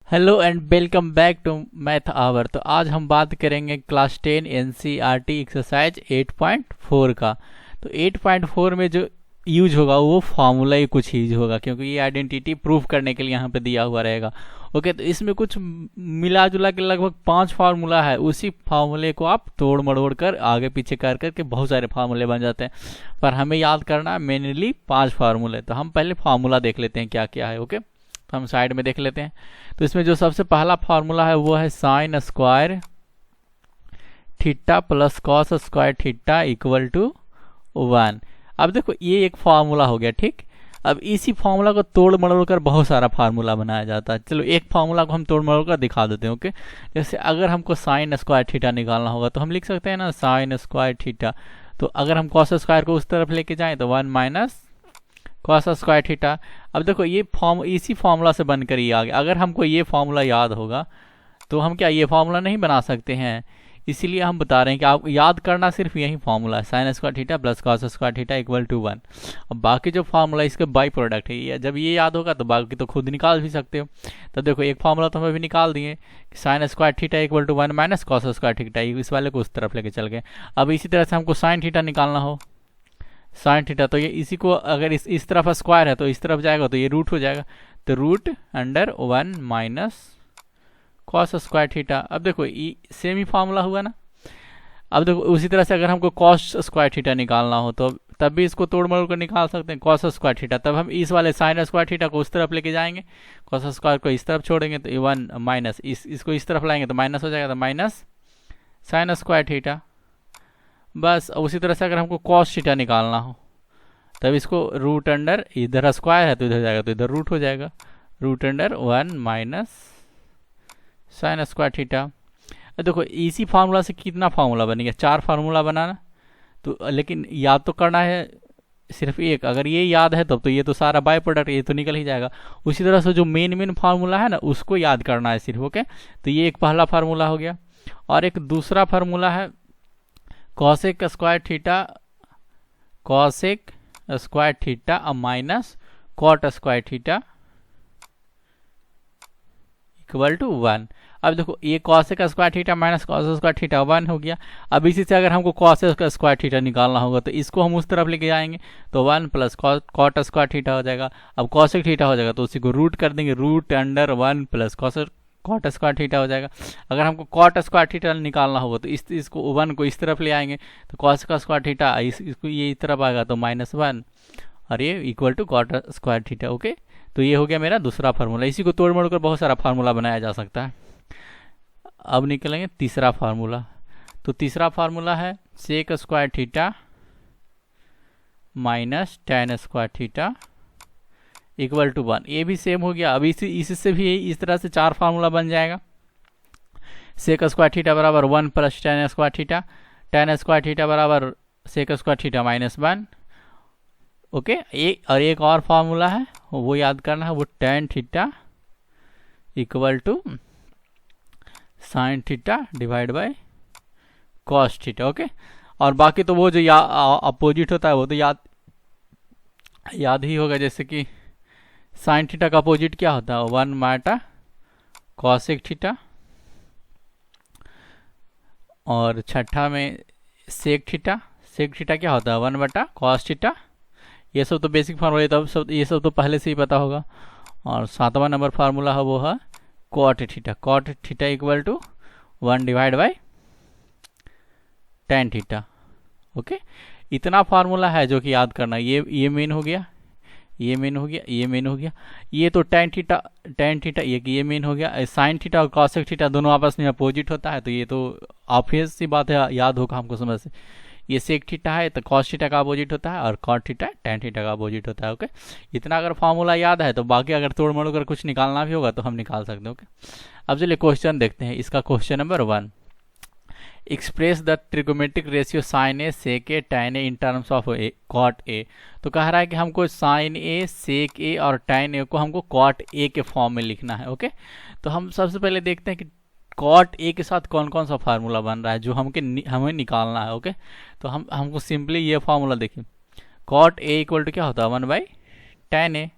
Hello and welcome back to math hour. तो आज हम बात करेंगे क्लास 10 एनसीईआरटी एक्सरसाइज 8.4 का। तो 8.4 में जो यूज होगा वो फार्मूला ही कुछ यूज होगा, क्योंकि ये आइडेंटिटी प्रूफ करने के लिए यहाँ पे दिया हुआ रहेगा। ओके, तो इसमें कुछ मिला जुला के लगभग 5 फार्मूला है। उसी फार्मूले को आप तोड़ मड़ोड़ कर आगे पीछे कर करके बहुत सारे फार्मूले बन जाते हैं, पर हमें याद करना है मेनली 5 फार्मूले। तो हम पहले फार्मूला देख लेते हैं क्या क्या है। ओके, तो हम साइड में देख लेते हैं। तो इसमें जो सबसे पहला फार्मूला है वो है sine square theta plus cos square theta equal to 1। अब देखो ये एक फार्मूला हो गया, ठीक। अब इसी फार्मूला को तोड़ मरोड़ कर बहुत सारा फार्मूला बनाया जाता है। चलो एक फार्मूला को हम तोड़ मरोड़ कर दिखा देते हैं। ओके, जैसे अगर हमको साइन स्क्वायर थीटा निकालना होगा तो हम लिख सकते हैं ना साइन स्क्वायर थीटा। तो अगर हम कॉस स्क्वायर को उस तरफ लेके जाएं तो 1 माइनस कॉस स्क्वायर थीटा। अब देखो ये इसी फार्मूला से बनकर ये आ गया। अगर हमको ये फार्मूला याद होगा तो हम क्या ये फार्मूला नहीं बना सकते हैं? इसीलिए हम बता रहे हैं कि आप याद करना सिर्फ यही फार्मूला है, sine square theta plus cos square theta equal to 1। अब बाकी जो फार्मूला इसके बाई प्रोडक्ट है, ये जब ये याद होगा तो बाकी तो खुद निकाल भी सकते हो। तो देखो एक फार्मूला तो हम अभी निकाल दिए, sine square theta equal to 1 minus cos square theta. इस वाले को उस तरफ लेके चल गए। अब इसी तरह से हमको साइन थीटा निकालना हो, साइन थीटा, तो ये इसी को अगर इस तरफ स्क्वायर है तो इस तरफ जाएगा तो ये रूट हो जाएगा। तो root under 1 minus cos square theta. अब देखो सेम ही फार्मूला हुआ ना। अब देखो उसी तरह से अगर हमको कॉस स्क्वायर थीटा निकालना हो तो तब भी इसको तोड़ मरोड़ कर निकाल सकते हैं, कॉस स्क्वायर थीटा। तब हम इस वाले साइन स्क्वायर थीटा को उस तरफ लेके जाएंगे, कॉस स्क्वायर को इस तरफ छोड़ेंगे तो 1 माइनस इसको इस तरफ लाएंगे तो माइनस हो जाएगा, तो माइनस साइन स्क्वायर थीटा। बस उसी तरह से अगर हमको कॉस थीटा निकालना हो तब इसको रूट अंडर, इधर स्क्वायर है तो इधर जाएगा तो इधर रूट हो जाएगा, root under 1 minus sine square theta. देखो इसी फार्मूला से कितना फार्मूला बनेगा? 4 फार्मूला बनाना। तो लेकिन याद तो करना है सिर्फ एक। अगर ये याद है तब तो ये तो सारा बाय प्रोडक्ट ये तो निकल ही जाएगा। उसी तरह से जो मेन फार्मूला है ना उसको याद करना है सिर्फ। ओके, तो ये एक पहला फार्मूला हो गया। और एक दूसरा फार्मूला है cosec square theta, cosec square theta minus cot square theta equal to 1। अब देखो ये cosec square theta minus cos square theta 1 हो गया। अब इसी से अगर हमको कॉसेक स्क्वायर थीटा निकालना होगा तो इसको हम उस तरफ लेके जाएंगे तो 1 प्लस कॉट स्क्वायर थीटा हो जाएगा। अब कॉसेक थीटा हो जाएगा तो उसी को रूट कर देंगे, root under 1 plus cot square theta हो जाएगा। अगर हमको कॉट स्क्वायर थीटा निकालना होगा तो इसको 1 को इस तरफ ले आएंगे तो कॉस का स्क्वायर थीटा इसको ये इस तरफ आएगा तो -1 और ये equal to cot square theta. Okay, तो ये हो गया मेरा दूसरा फार्मूला। इसी को तोड़ मोड़ कर बहुत सारा फार्मूला बनाया जा सकता है। अब निकलेंगे तीसरा फार्मूला। तो तीसरा फार्मूला है sec square theta minus tan square theta equal to 1। ये भी सेम हो गया। अब इससे भी इस तरह से 4 फार्मूला बन जाएगा। सेक स्क्वायर थीटा बराबर 1 plus tan square theta, tan square theta बराबर sec square theta minus 1। Okay, एक और फार्मूला है वो याद करना है, वो tan theta equal to sine theta divide by cos theta. Okay, और बाकी तो वो जो अपोजिट होता है वो तो याद ही होगा। जैसे कि साइन थीटा का अपोजिट क्या होता है? 1 माटा कॉसेक थीटा। और छठा में सेक थीटा, सेक थीटा क्या होता है? 1 बटा कॉस थीटा। ये सब तो बेसिक फार्मूला, ये सब तो पहले से ही पता होगा। और 7वां नंबर फार्मूला है वो है cot theta, cot theta equal to 1 divide by tan theta. Okay, इतना फार्मूला है जो कि याद करना। ये मेन हो गया, ये मेन हो गया, ये मेन हो गया। ये तो टेन थीटा ये मेन हो गया। साइन थीटा और कॉसेक थीटा दोनों आपस में अपोजिट होता है तो ये तो ऑब्वियस सी बात है, याद होगा हमको समझ से। ये सेक थीटा है तो कॉस थीटा का अपोजिट होता है और कॉट थीटा टेन थीटा का अपोजिट होता है। ओके, इतना अगर फार्मूला याद है तो बाकी अगर तोड़ मड़ोड़ कर कुछ निकालना भी होगा तो हम निकाल सकते हैं। ओके, अब चलिए क्वेश्चन देखते हैं। इसका question number 1, express the trigonometric ratio sine A sec A tan A in terms of cot A. तो कह रहा है कि हमको साइन ए, सेक ए और tan ए को हमको कॉट ए के फॉर्म में लिखना है। ओके, तो हम सबसे पहले देखते हैं कि कॉट ए के साथ कौन कौन सा फार्मूला बन रहा है जो हमें निकालना है। ओके, तो हमको सिंपली ये फार्मूला देखिए, कॉट ए इक्वल टू क्या होता है? 1 बाई tan ए।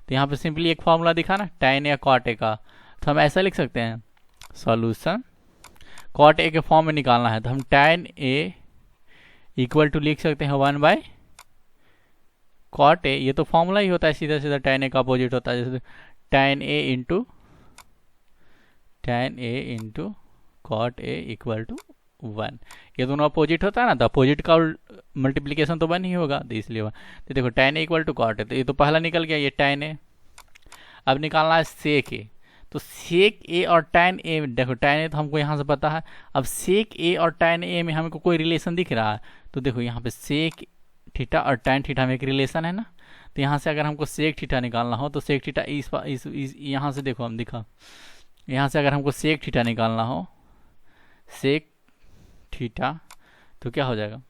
तो यहाँ पे सिंपली एक फार्मूला दिखा ना tan ए या कॉट ए का, तो हम ऐसा लिख सकते हैं सॉल्यूशन, कॉट ए के फॉर्म में निकालना है तो हम tan ए इक्वल टू लिख सकते हैं 1 बाई कॉट ए, ये तो फॉर्मूला ही होता है सीधा सीधा, tan ए का अपोजिट होता है, जैसे tan A into cot A equal to 1, ये दोनों अपोजिट होता है ना, तो अपोजिट का मल्टीप्लीकेशन तो 1 ही होगा, तो इसलिए 1। तो देखो tan A equal to cot A, तो ये तो पहला निकल गया ये tan ए। अब निकालना है सेक ए, तो सेक ए और tan ए, देखो tan ए तो हमको यहाँ से पता है, अब सेक ए और tan ए में हमको कोई रिलेशन दिख रहा है, तो देखो यहाँ पे सेक थीटा और tan थीटा में एक रिलेशन है ना, तो यहाँ से अगर हमको सेक थीटा निकालना हो तो सेक थीटा इस यहाँ से देखो हम दिखा, यहाँ से अगर हमको सेक थीटा निकालना हो, सेक थीटा, तो क्या हो जाएगा,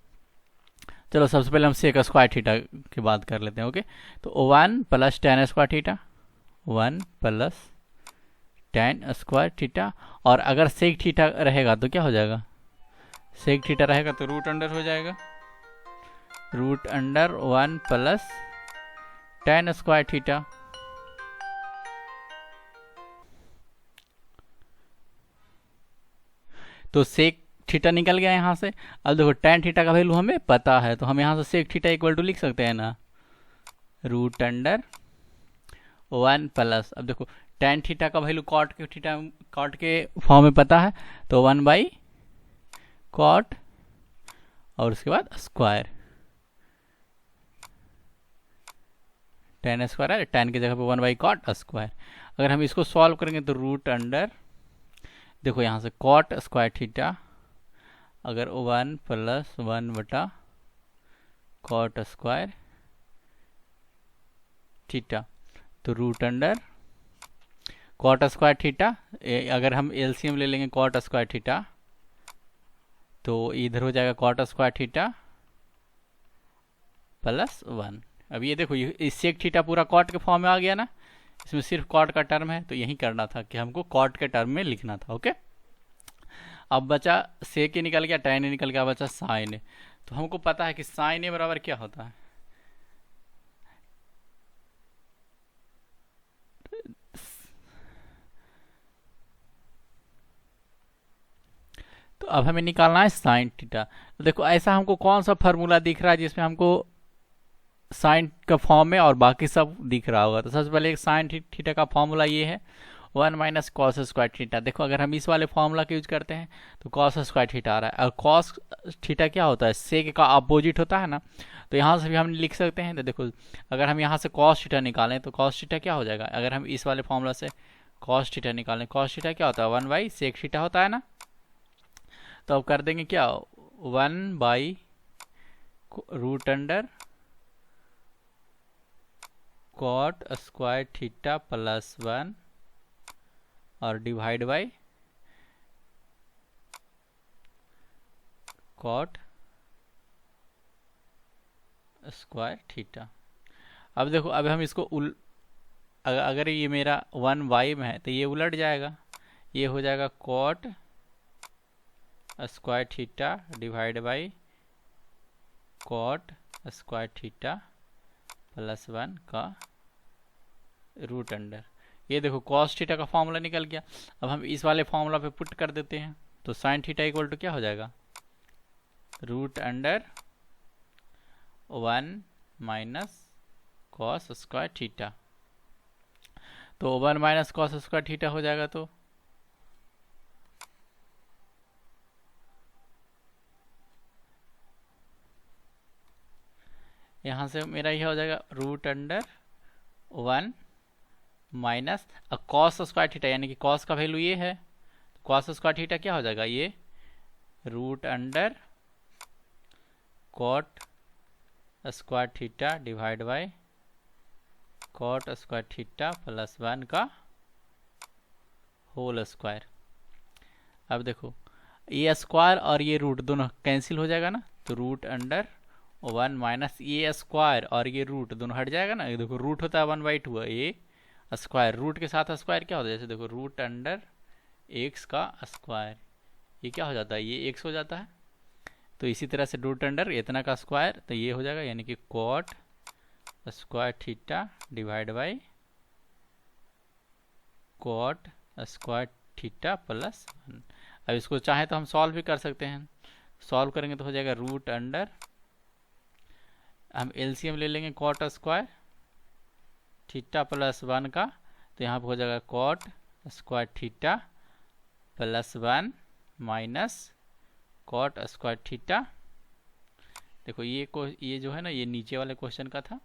चलो सबसे पहले हम सेक स्क्वायर थीटा की बात कर लेते हैं। ओके, तो 1 plus tan square theta, 1 plus tan square theta, और अगर सेक थीटा रहेगा तो क्या हो जाएगा, सेक थीटा रहेगा तो रूट अंडर हो जाएगा, root under 1 plus tan square theta. तो सेक थीटा निकल गया यहाँ से। अब देखो tan थीटा का वैल्यू हमें पता है, तो हम यहाँ से सेक थीटा इक्वल टू लिख सकते हैं ना, रूट अंडर 1 प्लस, अब देखो tan थीटा का वैल्यू कॉट के फॉर्म में पता है, तो 1 बाई कॉट और उसके बाद स्क्वायर, tan स्क्वायर है, tan की जगह पे 1 बाई कॉट स्क्वायर। अगर हम इसको सॉल्व करेंगे तो रूट अंडर, देखो यहाँ से कॉट स्क्वायर थीटा, अगर 1 प्लस 1 बटा कॉट स्क्वायर थीटा, तो root under cot square theta, अगर हम एलसीएम ले लेंगे कॉट स्क्वायर थीटा तो इधर हो जाएगा कॉट स्क्वायर थीटा प्लस 1। अब ये देखो ये सेक थीटा पूरा कॉट के फॉर्म में आ गया ना, इसमें सिर्फ कॉट का टर्म है, तो यही करना था कि हमको कॉट के टर्म में लिखना था। ओके, अब बचा सेक ए निकल गया, tan ए निकल गया, बचा साइन ए। तो हमको पता है कि साइन ए बराबर क्या होता है, तो अब हमें निकालना है साइन थीटा। तो देखो ऐसा हमको कौन सा फार्मूला दिख रहा है जिसमें हमको साइन का फॉर्म में और बाकी सब दिख रहा होगा। तो सबसे पहले एक साइन थीटा का फॉर्मूला ये है 1 माइनस कॉस स्क्वायर थीटा। देखो अगर हम इस वाले फॉर्मूला का यूज करते हैं तो कॉस स्क्वायर थीटा आ रहा है, और कॉस थीटा क्या होता है, सेक का अपोजिट होता है ना, तो यहाँ से भी हम लिख सकते हैं। तो देखो अगर हम यहाँ से कॉस थीटा निकालें तो कॉस थीटा क्या हो जाएगा, अगर हम इस वाले फॉर्मूला से कॉस थीटा निकालें, कॉस थीटा क्या होता है 1 बाई सेक थीटा होता है ना, तो अब कर देंगे क्या 1 by root under cot square theta plus 1 और divide by cot square theta. अब देखो अब हम इसको अगर ये मेरा 1 बाई में है तो ये उलट जाएगा, ये हो जाएगा cot square theta divide by cot square theta plus 1 का रूट अंडर, ये देखो कॉस थीटा का फॉर्मूला निकल गया। अब हम इस वाले फॉर्मूला पे पुट कर देते हैं, तो साइन थीटा इक्वल टू क्या हो जाएगा, root under 1 minus cos square theta, तो 1 माइनस कॉस स्क्वायर थीटा हो जाएगा, तो यहाँ से मेरा यह हो जाएगा root under 1 minus cos square theta, यानी कि कॉस का वैल्यू ये है, कॉस स्क्वायर थीटा क्या हो जाएगा, ये root under cot square theta divide by cot square theta plus 1 का होल स्क्वायर। अब देखो ये स्क्वायर और ये रूट दोनों कैंसिल हो जाएगा ना, तो रूट अंडर 1 माइनस ये स्क्वायर और ये रूट दोनों हट जाएगा ना, ये देखो रूट होता है 1/2, ये स्क्वायर रूट के साथ स्क्वायर क्या होता है, जैसे देखो रूट अंडर एक्स का स्क्वायर, ये क्या हो जाता है, ये एक्स हो जाता है, तो इसी तरह से रूट अंडर इतना का स्क्वायर, तो ये हो जाएगा, यानी कि cot square theta divide by cot square theta plus 1। अब इसको चाहे तो हम सॉल्व भी कर सकते हैं। सॉल्व करेंगे तो हो जाएगा रूट अंडर, हम एलसीएम ले लेंगे कॉट स्क्वायर थीटा प्लस 1 का, तो यहाँ पर हो जाएगा cot square theta plus 1 minus cot square theta. देखो ये जो है ना, ये नीचे वाले क्वेश्चन का था,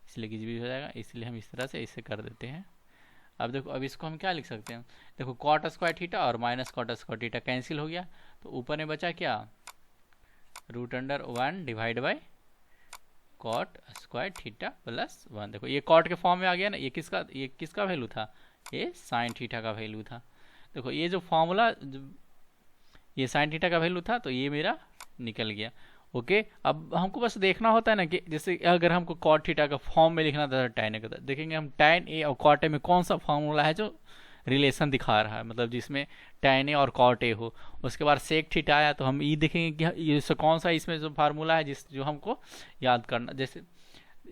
इसलिए कुछ भी हो जाएगा, इसलिए हम इस तरह से इसे कर देते हैं। अब देखो, अब इसको हम क्या लिख सकते हैं, देखो कॉट स्क्वायर थीटा और minus cot square theta cancel हो गया, तो ऊपर में बचा क्या, root under 1 divide by cot square theta plus 1। देखो ये कॉट के फॉर्म में आ गया ना, ये किसका वैल्यू था, ये साइन थीटा का वैल्यू था। देखो ये जो फॉर्मूला, ये साइन थीटा का वैल्यू था, तो ये मेरा निकल गया। ओके, अब हमको बस देखना होता है ना कि जैसे अगर हमको कॉट थीटा का फॉर्म में लिखना था tan ए का, देखेंगे हम tan ए और कॉट ए में कौन सा फॉर्मूला है जो रिलेशन दिखा रहा है, मतलब जिसमें tan ए और कॉट ए हो। उसके बाद सेक थीटा आया, तो हम ये देखेंगे कि ये कौन सा इसमें जो फार्मूला है जो हमको याद करना, जैसे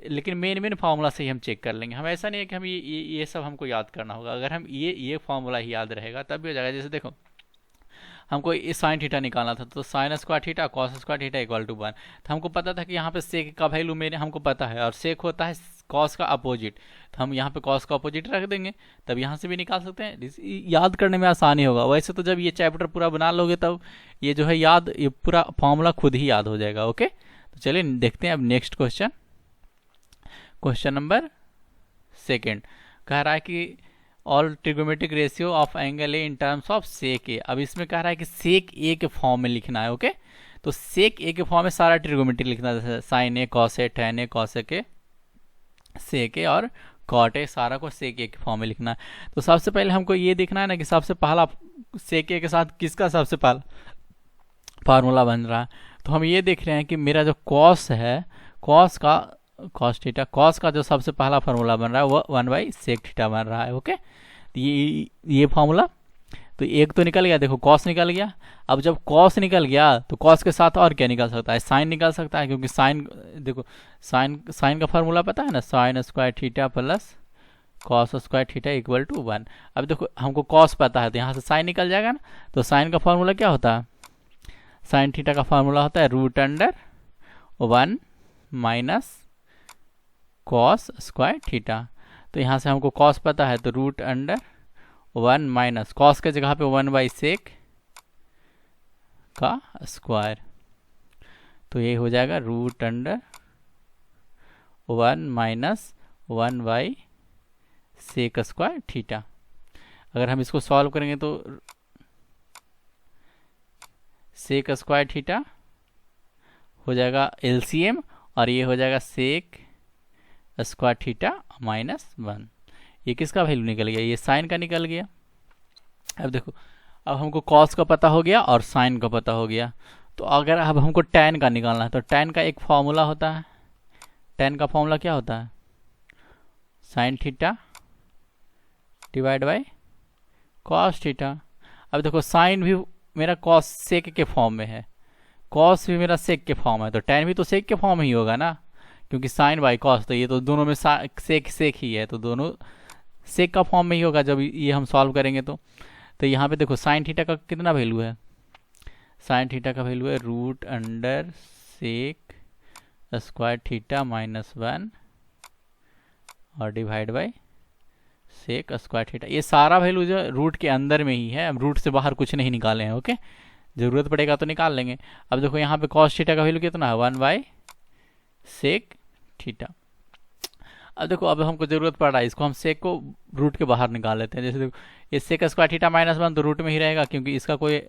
लेकिन मेन फार्मूला से ही हम चेक कर लेंगे। हम ऐसा नहीं है कि हम ये सब हमको याद करना होगा। अगर हम ये फार्मूला ही याद रहेगा तब भी हो जाएगा। जैसे देखो हमको इस साइन थीटा निकालना था, तो sine square theta cos square theta equal to 1। तो हमको पता था कि यहाँ पे सेक का वैल्यू मेरे हमको पता है, और सेक होता है कॉस का अपोजिट, तो हम यहाँ पे कॉस का अपोजिट रख देंगे, तब यहाँ से भी निकाल सकते हैं। याद करने में आसानी होगा। वैसे तो जब ये चैप्टर पूरा बना लोगे तब ये जो है ये पूरा फॉर्मूला खुद ही याद हो जाएगा। ओके, तो चलिए देखते हैं अब नेक्स्ट क्वेश्चन। क्वेश्चन नंबर 2 कह रहा है कि all trigonometric ratio of angle A in terms of sec A. अब इसमें कह रहा है कि सेक ए के फॉर्म में लिखना है। ओके, तो सेक ए के फॉर्म में सारा ट्रिगोमेट्री लिखना है, sign A cos A tan A cos A sec ए और कॉट ए, सारा को सेक ए के फॉर्म में लिखना है। तो सबसे पहले हमको ये देखना है ना कि सबसे पहला सेक ए के साथ किसका सबसे पहला फार्मूला बन रहा है। तो हम ये देख रहे हैं कि मेरा जो कॉस है, कॉस थीटा, कॉस का जो सबसे पहला फार्मूला बन रहा है वो 1 सेक थीटा बन रहा है। ओके, तो ये फार्मूला, तो एक तो निकल गया, देखो कॉस निकल गया। अब जब कॉस निकल गया तो कॉस के साथ और क्या निकल सकता है, साइन निकल सकता है, क्योंकि साइन, देखो साइन का फार्मूला पता है ना, sine square theta plus cos square theta equal to 1। अब देखो हमको कॉस पता है, तो यहाँ से साइन निकल जाएगा ना, तो साइन का फार्मूला क्या होता है, साइन थीटा का फार्मूला होता है root under 1 minus cos square theta. तो यहाँ से हमको कॉस पता है, तो रूट अंडर 1 माइनस कॉस के जगह पे 1 सेक का स्क्वायर, तो ये हो जाएगा root under 1 minus 1 sec square theta. अगर हम इसको सॉल्व करेंगे तो सेक स्क्वायर थीटा हो जाएगा एलसीएम, और ये हो जाएगा सेक स्क्वायर थीटा माइनस 1। ये किसका वैल्यू निकल गया, ये साइन का निकल गया। अब देखो, अब हमको कॉस का पता हो गया और साइन का पता हो गया, तो अगर अब हमको टैन का निकालना है, तो टैन का एक फॉर्मूला होता है। टैन का फॉर्मूला क्या होता है, sine theta divide by cos theta. अब देखो साइन भी मेरा कॉस सेक के फॉर्म में है, कॉस भी मेरा सेक के फॉर्म है, तो टैन भी तो सेक के फॉर्म ही होगा ना, क्योंकि साइन बाई कॉस, तो ये तो दोनों में सेक ही है, तो दोनों सेक का फॉर्म में ही होगा जब ये हम सॉल्व करेंगे। तो यहाँ पे देखो साइन थीटा का कितना वैल्यू है, साइन थीटा का वैल्यू है root under sec square theta minus 1 और divide by sec square theta. ये सारा वैल्यू जो रूट के अंदर में ही है, हम रूट से बाहर कुछ नहीं निकाले हैं। ओके, जरूरत पड़ेगा तो निकाल लेंगे। अब देखो यहाँ पे कॉस थीटा का वैल्यू कितना है, 1 सेक थीटा। अब देखो, अब हमको जरूरत पड़ रहा है, इसको हम सेक को रूट के बाहर निकाल लेते हैं। जैसे देखो ये सेक स्क्वायर थीटा माइनस 1 तो रूट में ही रहेगा, क्योंकि इसका कोई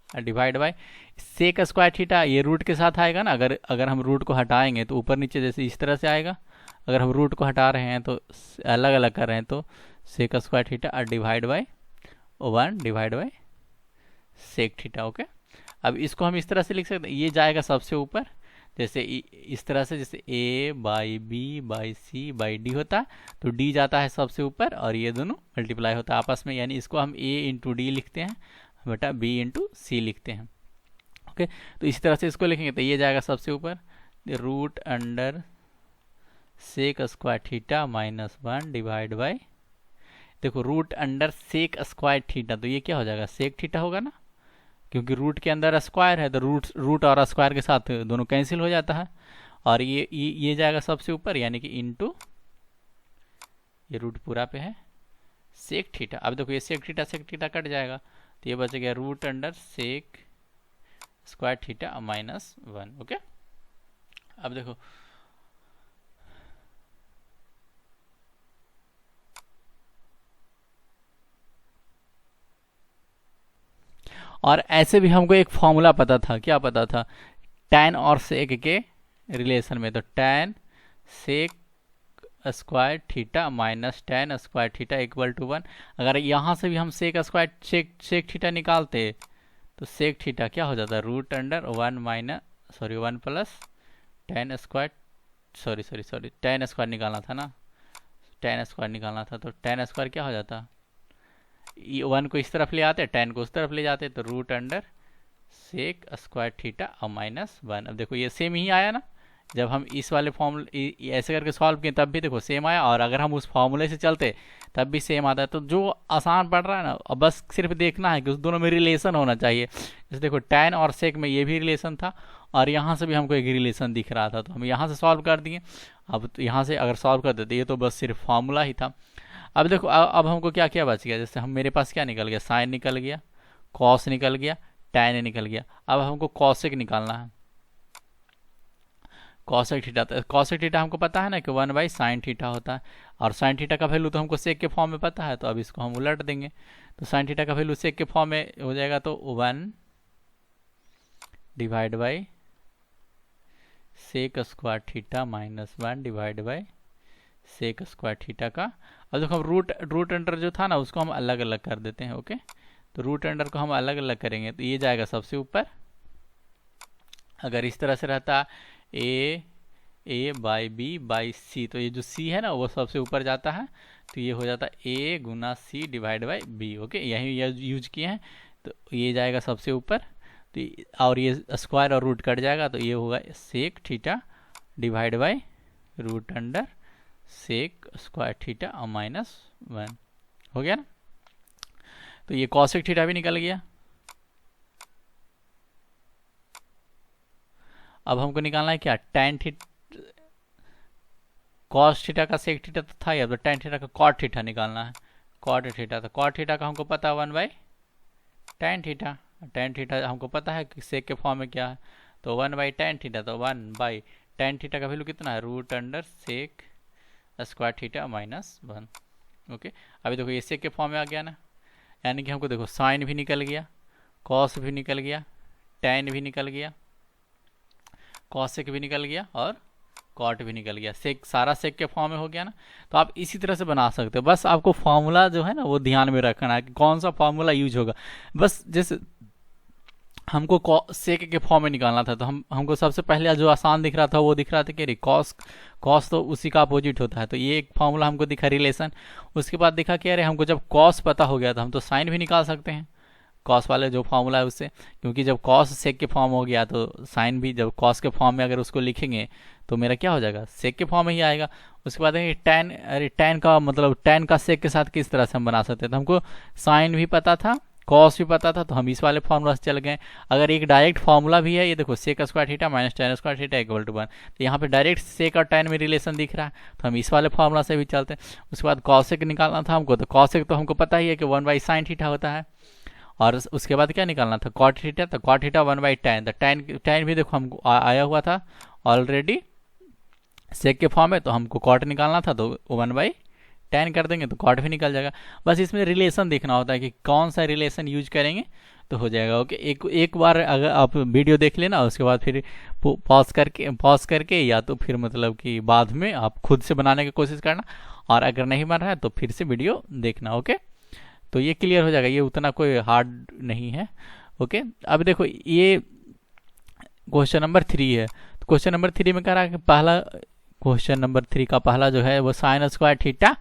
divide by sec square theta, ये रूट के साथ आएगा ना। अगर हम रूट को हटाएंगे तो ऊपर नीचे जैसे इस तरह से आएगा, अगर हम रूट को हटा रहे हैं तो अलग अलग कर रहे हैं, तो sec square theta divide by 1 divide by sec theta. Okay, अब इसको हम इस तरह से लिख सकते हैं, ये जाएगा सबसे ऊपर, जैसे इस तरह से, जैसे a by B by C by D होता है, तो d जाता है सबसे ऊपर और ये दोनों मल्टीप्लाई होता है आपस में, यानी इसको हम a इंटू डी लिखते हैं बेटा b इंटू सी लिखते हैं। ओके, तो इसी तरह से इसको लिखेंगे तो ये जाएगा सबसे ऊपर root under sec square theta minus 1 divide by, देखो root under sec square theta, तो ये क्या हो जाएगा, सेक थीटा होगा ना, क्योंकि रूट के अंदर स्क्वायर है तो रूट और स्क्वायर के साथ दोनों कैंसिल हो जाता है, और ये जाएगा सबसे ऊपर, यानी कि इनटू ये रूट पूरा पे है सेक थीटा। अब देखो ये सेक थीटा कट जाएगा, तो ये बच गया root under sec square theta minus 1। Okay, अब देखो और ऐसे भी हमको एक फॉर्मूला पता था, क्या पता था, tan और सेक के रिलेशन में, तो tan sec square theta minus tan square theta equal to 1। अगर यहाँ से भी हम सेक स्क्वायर सेक थीटा निकालते तो सेक थीटा क्या हो जाता है, root under 1 plus tan square, sorry tan square निकालना था ना, tan स्क्वायर निकालना था, तो tan स्क्वायर क्या हो जाता, 1 को इस तरफ ले आते, tan को उस तरफ ले जाते, तो root under sec square theta minus 1। अब देखो ये सेम ही आया ना, जब हम इस वाले फॉर्मूले ऐसे करके सॉल्व किए तब भी देखो सेम आया, और अगर हम उस फॉर्मूले से चलते तब भी सेम आता है। तो जो आसान पड़ रहा है ना, अब बस सिर्फ देखना है कि उस दोनों में रिलेशन होना चाहिए। जैसे देखो tan और सेक में ये भी रिलेशन था, और यहाँ से भी हमको एक रिलेशन दिख रहा था, तो हम यहाँ से सॉल्व कर दिए। अब तो यहाँ से अगर सॉल्व कर देते, ये तो बस सिर्फ फार्मूला ही था। अब देखो अब हमको क्या क्या बच गया, जैसे हम मेरे पास क्या निकल गया, साइन निकल गया, कॉस निकल गया, tan निकल गया। अब हमको कॉसेक निकालना है, कॉसेक थीटा, कॉसेक थीटा हमको पता है ना कि 1 बाई साइन थीटा होता है, और साइन थीटा का वैल्यू तो हमको सेक के फॉर्म में पता है, तो अब इसको हम उलट देंगे, तो साइन थीटा का वैल्यू सेक के फॉर्म में हो जाएगा, तो 1 divide by sec square theta minus 1 divide by sec square theta का। अब देखो हम रूट अंडर जो था ना उसको हम अलग अलग कर देते हैं। ओके, तो रूट अंडर को हम अलग अलग करेंगे, तो ये जाएगा सबसे ऊपर। अगर इस तरह से रहता ए बाई बी बाई सी, तो ये जो सी है ना वो सबसे ऊपर जाता है, तो ये हो जाता है ए गुना सी डिवाइड बाई बी। ओके, यही यूज किए हैं, तो ये जाएगा सबसे ऊपर, तो और ये स्क्वायर और रूट कट जाएगा, तो ये होगा sec theta divide by root under sec square theta minus 1। हो गया ना, तो ये कॉसेक थीटा भी निकल गया। अब हमको निकालना है क्या, tan थीटा, कॉस थीटा का सेक थीटा तो था ही, अब तो tan थीटा का कॉट थीटा निकालना है, कॉट थीटा, तो कॉट थीटा का हमको पता है 1 by tan theta, tan theta हमको पता है कि सेक के फॉर्म में क्या है, तो 1 बाई tan थीटा, तो 1 बाई tan थीटा का वैल्यू कितना है, root under sec square theta minus 1। Okay, अभी देखो ये सेक के फॉर्म में आ गया ना, यानी कि हमको देखो साइन भी निकल गया, कॉस भी निकल गया, tan भी निकल गया, कॉसेक भी निकल गया, और कॉट भी निकल गया, सेक सारा सेक के फॉर्म में हो गया ना। तो आप इसी तरह से बना सकते हो, बस आपको फॉर्मूला जो है ना वो ध्यान में रखना है कि कौन सा फॉर्मूला यूज होगा। बस जैसे हमको सेक के फॉर्म में निकालना था, तो हमको सबसे पहले जो आसान दिख रहा था वो दिख रहा था कि कॉस तो उसी का अपोजिट होता है, तो ये एक फॉर्मूला हमको दिखा रिलेशन। उसके बाद दिखा कि अरे हमको जब कॉस पता हो गया था हम तो साइन भी निकाल सकते हैं, कॉस वाले जो फॉर्मूला है उससे, क्योंकि जब कॉस सेक के फॉर्म हो गया तो साइन भी जब कॉस के फॉर्म में अगर उसको लिखेंगे तो मेरा क्या हो जाएगा, सेक के फॉर्म में ही आएगा। उसके बाद है tan, अरे tan का मतलब tan का सेक के साथ किस तरह से हम बना सकते हैं, तो हमको साइन भी पता था, कॉस भी पता था, तो हम इस वाले फॉर्मूला से चल गए। अगर एक डायरेक्ट फॉर्मूला भी है, ये देखो sec square theta minus tan square theta equal to 1, तो यहाँ पे डायरेक्ट सेक और tan में रिलेशन दिख रहा है, तो हम इस वाले फॉर्मूला से भी चलते हैं। उसके बाद कॉसेक निकालना था हमको, तो कॉसेक तो हमको पता ही है कि 1 बाई साइन थीटा होता है, और उसके बाद क्या निकालना था, कॉट थीटा, तो कॉट थीटा 1 बाई tan, तो tan भी देखो हमको आया हुआ था ऑलरेडी सेक के फॉर्म में, तो हमको कॉट निकालना था, तो 1 बाई tan कर देंगे तो कॉट भी निकल जाएगा। बस इसमें रिलेशन देखना होता है कि कौन सा रिलेशन यूज करेंगे तो हो जाएगा। ओके, एक बार अगर आप वीडियो देख लेना, उसके बाद फिर पॉज करके या तो फिर मतलब कि बाद में आप खुद से बनाने की कोशिश करना, और अगर नहीं बन रहा है तो फिर से वीडियो देखना। ओके, तो ये क्लियर हो जाएगा, ये उतना कोई हार्ड नहीं है। ओके, अब देखो ये क्वेश्चन नंबर 3 है, तो क्वेश्चन नंबर 3 में कह रहा है कि पहला क्वेश्चन नंबर 3 का पहला जो है वो sign square theta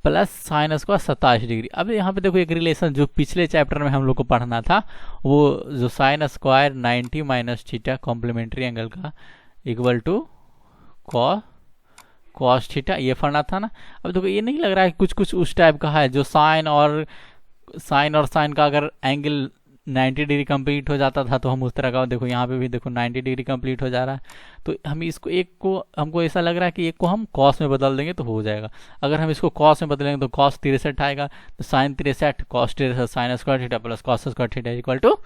plus sine square 27 degree. अब यहाँ पे देखो एक रिलेशन जो पिछले चैप्टर में हम लोग को पढ़ना था, वो जो sine square 90 minus theta complementary angle का इक्वल टू कॉस थीटा, ये पढ़ना था ना। अब देखो ये नहीं लग रहा है कुछ कुछ उस टाइप का है जो साइन और साइन का अगर एंगल 90 डिग्री कंप्लीट हो जाता था तो हम उस तरह का, देखो यहाँ पे भी देखो 90 डिग्री कंप्लीट हो जा रहा है। तो हम इसको एक को, हमको ऐसा लग रहा है कि एक को हम कॉस में बदल देंगे तो हो जाएगा। अगर हम इसको कॉस में बदलेंगे तो कॉस 63 आएगा, तो sine 63 cos 63 sine square theta plus cos square theta equal to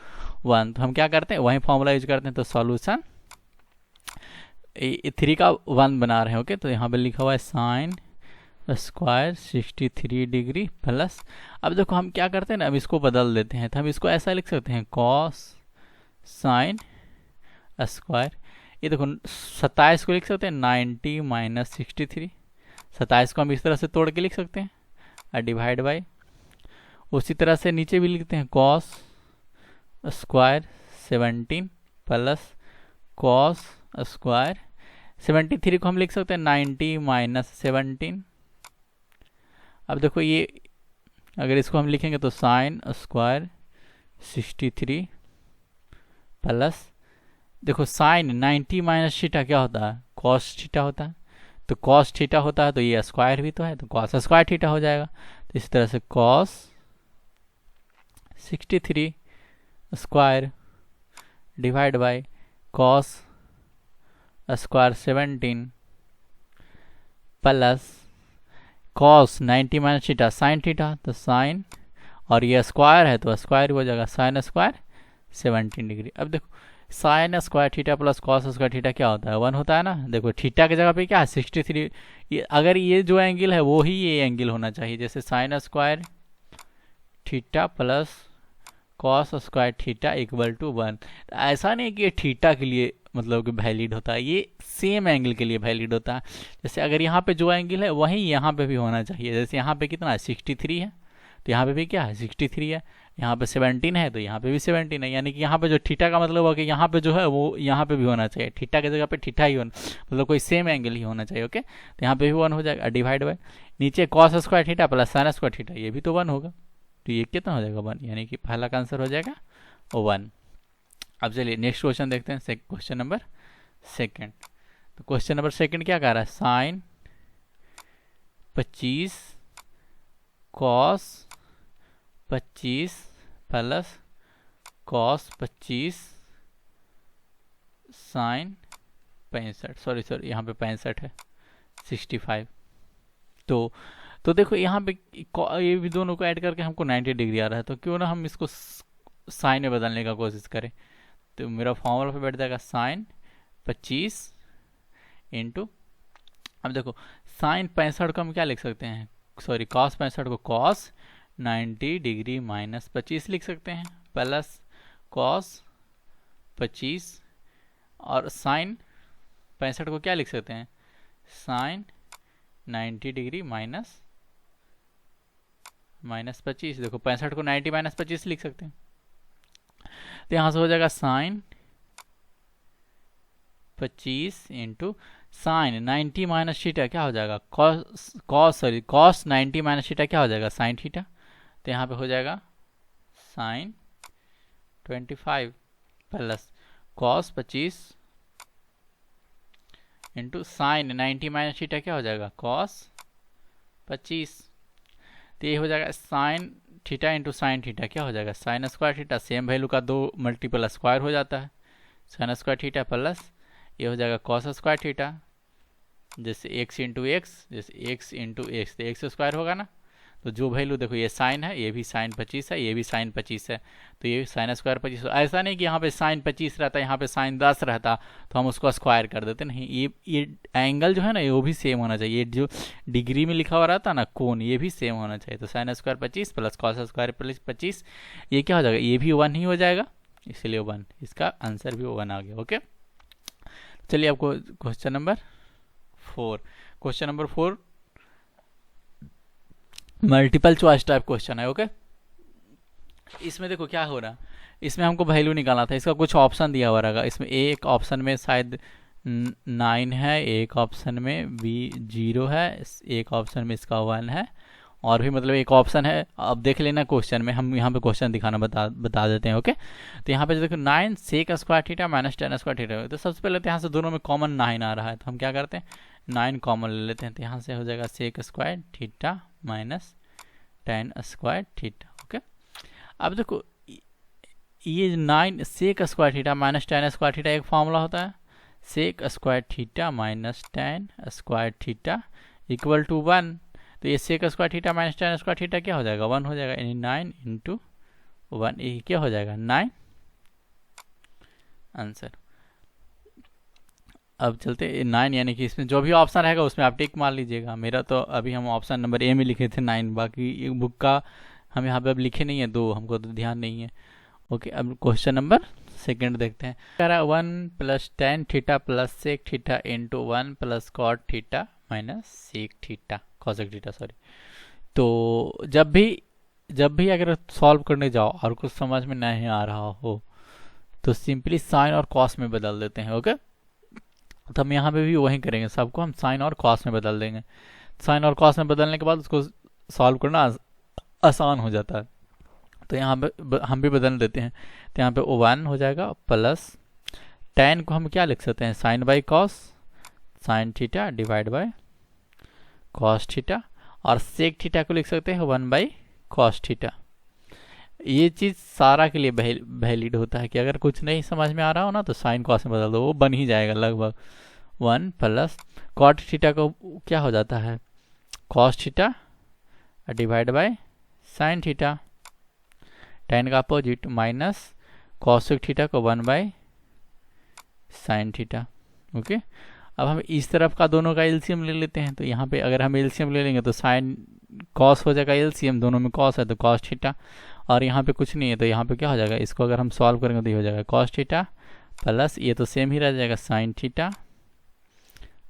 1। तो हम क्या करते हैं, वही फॉर्मूला यूज करते हैं। तो सॉल्यूशन 3 का 1 बना रहे हैं। ओके, तो यहाँ पे लिखा हुआ है साइन स्क्वायर 63 डिग्री प्लस, अब देखो हम क्या करते हैं ना, अब इसको बदल देते हैं। तो हम इसको ऐसा लिख सकते हैं कॉस साइन स्क्वायर, ये देखो 27 को लिख सकते हैं 90 माइनस 63, 27 को हम इस तरह से तोड़ के लिख सकते हैं और डिवाइड बाई, उसी तरह से नीचे भी लिखते हैं cos square 17 plus cos square 73 को हम लिख सकते हैं 90 माइनस 17। अब देखो ये अगर इसको हम लिखेंगे तो साइन स्क्वायर 63 प्लस, देखो साइन 90 माइनस थीटा क्या होता है, कॉस थीटा होता है। तो कॉस थीटा होता है तो ये स्क्वायर भी तो है, तो कॉस स्क्वायर थीटा हो जाएगा। तो इस तरह से cos 63 square divide by cos square 17 plus cos 90 minus theta sine theta, तो साइन और ये स्क्वायर है तो स्क्वायर हो जाएगा साइन स्क्वायर 17 डिग्री। अब देखो sine square theta plus cos square theta क्या होता है, 1 होता है ना। देखो थीटा की जगह पे क्या है 63, ये अगर ये जो एंगल है वो ही ये एंगल होना चाहिए, जैसे sine square theta plus cos square theta equal to 1। ऐसा नहीं कि ये थीटा के लिए मतलब कि वैलिड होता है, ये सेम एंगल के लिए वैलिड होता है। जैसे अगर यहाँ पे जो एंगल है वही यहाँ पे भी होना चाहिए, जैसे यहाँ पे कितना है 63 है तो यहाँ पे भी क्या है 63 है, यहाँ पे 17 है तो यहाँ पे भी 17 है, यानी कि यहाँ पे जो थीटा का मतलब है कि यहाँ पे जो है वो यहाँ पे भी होना चाहिए, थीटा की जगह पे थीटा ही होना, मतलब कोई सेम एंगल ही होना चाहिए। ओके, तो यहाँ पे भी 1 हो जाएगा डिवाइड बाय नीचे cos square theta plus sine square theta, ये भी तो 1 होगा, तो ये कितना हो जाएगा 1, यानी कि पहला का आंसर हो जाएगा 1। अब चलिए नेक्स्ट क्वेश्चन देखते हैं, क्वेश्चन नंबर 2। तो क्वेश्चन नंबर 2 क्या कह रहा है, sine 25 cos 25 plus cos 25 sine 65, sorry यहाँ पे 65 है 65। तो देखो यहाँ पे ये भी दोनों को ऐड करके हमको 90 डिग्री आ रहा है, तो क्यों ना हम इसको साइन में बदलने का कोशिश करें। तो मेरा फॉर्मूला पे बैठ जाएगा साइन 25 इंटू, अब देखो साइन 65 को हम क्या लिख सकते हैं, सॉरी कॉस 65 को कॉस 90 डिग्री माइनस 25 लिख सकते हैं प्लस कॉस 25 और साइन 65 को क्या लिख सकते हैं साइन 90 डिग्री माइनस 25। देखो 65 को 90 माइनस 25 लिख सकते हैं, तो यहाँ से हो जाएगा sine 25 into sine 90 minus theta क्या हो जाएगा कॉस 90 माइनस थीटा क्या हो जाएगा साइन थीटा, तो यहाँ पे हो जाएगा sine 25 plus cos 25 into sine 90 minus theta क्या हो जाएगा कॉस 25, तो ये हो जाएगा sine theta into sine theta क्या हो जाएगा sine square theta, same value का 2 मल्टीपल स्क्वायर हो जाता है साइन स्क्वायर थीटा प्लस ये हो जाएगा कॉस स्क्वायर थीटा, जैसे एक्स इंटू एक्स, जैसे एक्स इंटू एक्स तो एक्स स्क्वायर होगा ना। तो जो वैल्यू देखो ये साइन है, ये भी साइन 25 है, ये भी साइन 25 है, तो ये साइन स्क्वायर 25। ऐसा नहीं कि यहाँ पे साइन 25 रहता है यहाँ पे साइन 10 रहता तो हम उसको स्क्वायर कर देते, नहीं, ये एंगल जो है ना ये वो भी सेम होना चाहिए, ये जो डिग्री में लिखा हुआ रहता है ना कोण, ये भी सेम होना चाहिए। तो sine square 25 plus cos square plus 25, ये क्या हो जाएगा, ये भी 1 ही हो जाएगा, इसलिए 1, इसका आंसर भी 1 आ गया। ओके, चलिए आपको question number 4, question number 4 multiple choice type question है। ओके, इसमें देखो क्या हो रहा, इसमें हमको वैल्यू निकालना था, इसका कुछ ऑप्शन दिया हुआ रहेगा, इसमें एक ऑप्शन में शायद 9 है, एक ऑप्शन में भी 0 है, एक ऑप्शन में इसका 1 है और भी मतलब एक ऑप्शन है, अब देख लेना क्वेश्चन में, हम यहाँ पे क्वेश्चन दिखाना बता देते हैं। ओके, तो यहाँ पे देखो 9 sec square theta minus 10 square theta, तो सबसे पहले तो यहाँ से दोनों में कॉमन 9 आ रहा है, तो हम क्या करते हैं 9 कॉमन ले लेते हैं, तो यहाँ से हो जाएगा sec square theta minus 10 square theta. Okay, अब देखो ये 9 sec square theta minus 10 square theta एक फॉर्मूला होता है, sec square theta minus 10 square theta equal to 1, तो ये sec square theta minus 10 square theta क्या हो जाएगा 1 हो जाएगा, यानी 9 इंटू 1, ये क्या हो जाएगा 9 आंसर। अब चलते 9, यानी कि इसमें जो भी ऑप्शन रहेगा उसमें आप टिक मार लीजिएगा। मेरा तो अभी हम ऑप्शन नंबर ए में लिखे थे 9, बाकी बुक का हम यहाँ पे अब लिखे नहीं है 2, हमको तो ध्यान नहीं है। ओके, अब क्वेश्चन नंबर सेकंड देखते हैं। कह रहा है 1 plus 10 theta plus sec theta into 1 plus cot theta minus sec theta cosec theta, sorry. तो जब भी अगर सॉल्व करने जाओ और कुछ समझ में नहीं आ रहा हो तो सिंपली साइन और कॉस में बदल देते हैं। ओके, तो हम यहाँ पे भी वही करेंगे, सबको हम साइन और कॉस में बदल देंगे। साइन और कॉस में बदलने के बाद उसको सॉल्व करना आसान हो जाता है। तो यहाँ पे हम भी बदल देते हैं, तो यहाँ पे 1 हो जाएगा प्लस 10 को हम क्या लिख सकते हैं sine by cos, sine theta divide by cos theta, और सेक थीटा को लिख सकते हैं 1 बाई कॉस थीटा। ये चीज़ सारा के लिए वैलिड होता है कि अगर कुछ नहीं समझ में आ रहा हो ना तो साइन कॉस में बदल दो, वो बन ही जाएगा लगभग। 1 प्लस कॉट थीटा को क्या हो जाता है cos theta divide by sine theta, 10 का अपोजिट माइनस कॉसेक थीटा को 1 बाय साइन थीटा। ओके, अब हम इस तरफ का दोनों का एलसीएम ले लेते हैं, तो यहाँ पे अगर हम एलसीएम ले लेंगे तो साइन कॉस हो जाएगा एलसीएम, दोनों में कॉस है तो कॉस थीटा, और यहाँ पे कुछ नहीं है तो यहाँ पे क्या हो जाएगा, इसको अगर हम सॉल्व करेंगे तो ये हो जाएगा कॉस थीटा प्लस ये तो सेम ही रह जाएगा साइन थीटा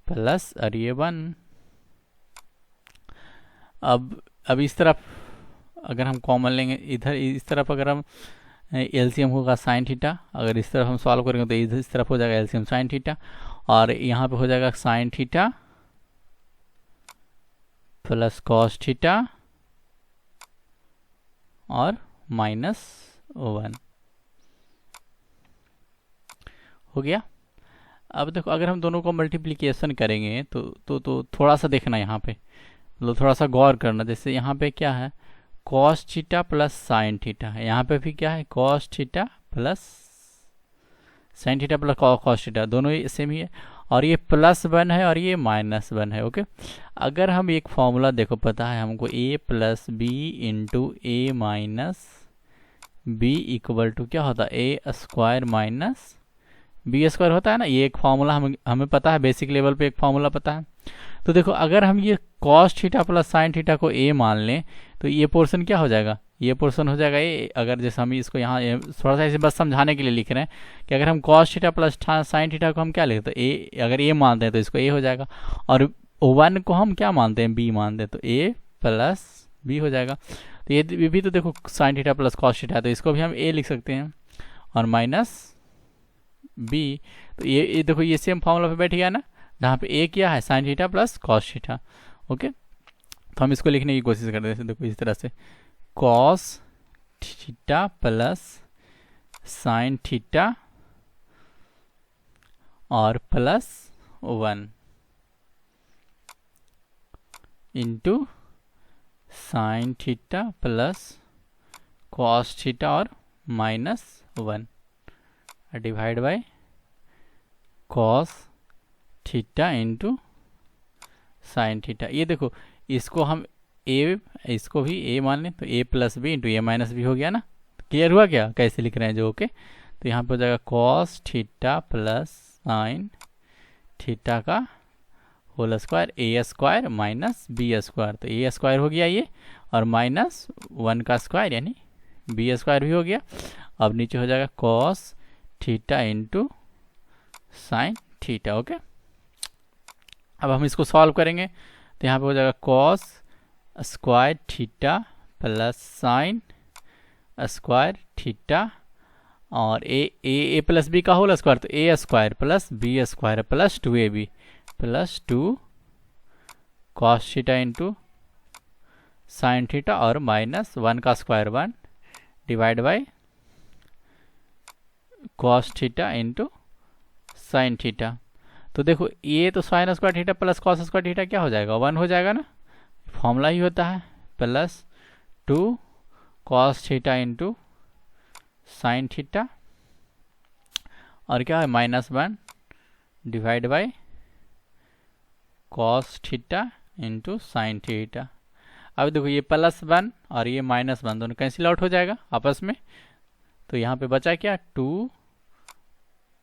प्लस और ये 1। अब इस तरफ अगर हम कॉमन लेंगे, इधर इस तरफ अगर हम एलसीएम होगा साइन थीटा, अगर इस तरफ हम सॉल्व करेंगे तो इधर इस तरफ हो जाएगा एलसीएम साइन थीटा, और यहाँ पे हो जाएगा sine theta plus cos theta और माइनस 1 हो गया। अब देखो अगर हम दोनों को मल्टीप्लिकेशन करेंगे तो थोड़ा सा देखना यहाँ पे, मतलब थोड़ा सा गौर करना। जैसे यहाँ पे क्या है cos theta plus sine theta है, यहाँ पे भी क्या है cos theta plus sine theta plus cos theta, दोनों ही सेम ही है, और ये प्लस 1 है और ये माइनस 1 है। ओके, अगर हम एक फॉर्मूला देखो पता है हमको a plus B into A minus B equal to क्या होता है A square minus B square होता है ना, ये एक फॉर्मूला हमें पता है, बेसिक लेवल पे एक फॉर्मूला पता है। तो देखो अगर हम ये cos theta plus sine theta को a मान लें तो ये पोर्शन क्या हो जाएगा, ये पोर्शन हो जाएगा a। अगर जैसे हम इसको यहाँ थोड़ा सा इसे बस समझाने के लिए लिख रहे हैं कि अगर हम cos theta plus sine theta को हम क्या लिखते हैं a, अगर a मानते हैं तो इसको a हो जाएगा, और 1 को हम क्या मानते हैं b मानते हैं तो a प्लस b हो जाएगा। तो ये भी तो देखो sine theta plus cos theta है तो इसको भी हम a लिख सकते हैं और माइनस b, तो ये देखो ये सेम फॉर्मूला पे बैठ गया ना, जहाँ पे a क्या है sine theta plus cos theta. Okay, तो हम इसको लिखने की कोशिश करते हैं, देखो इस तरह से cos theta plus sine theta और plus 1 into sine theta plus cos theta और minus 1 divide by cos theta into sine theta. ये देखो इसको हम इसको भी a मान लें तो a plus B into A minus B हो गया ना, क्लियर हुआ क्या कैसे लिख रहे हैं जो। ओके, तो यहाँ पे हो जाएगा cos theta plus sine theta का whole square A square minus B square, तो ए स्क्वायर हो गया ये और माइनस 1 का स्क्वायर यानी बी स्क्वायर भी हो गया। अब नीचे हो जाएगा cos theta into sine theta. Okay, अब हम इसको सॉल्व करेंगे तो यहाँ पे हो जाएगा cos square theta plus sine square theta और ए प्लस बी का होल स्क्वायर, तो A square plus B square plus 2ab plus 2 cos theta into sine theta और माइनस 1 का square 1 divide by cos theta into sine theta. तो देखो ये तो sine square theta plus cos square theta क्या हो जाएगा, 1 हो जाएगा ना, फॉर्मूला ही होता है, plus 2 cos theta into sine theta और क्या है -1 divide by cos theta into sine theta. अब देखो ये +1 और ये -1 दोनों कैंसिल आउट हो जाएगा आपस में, तो यहाँ पे बचा क्या 2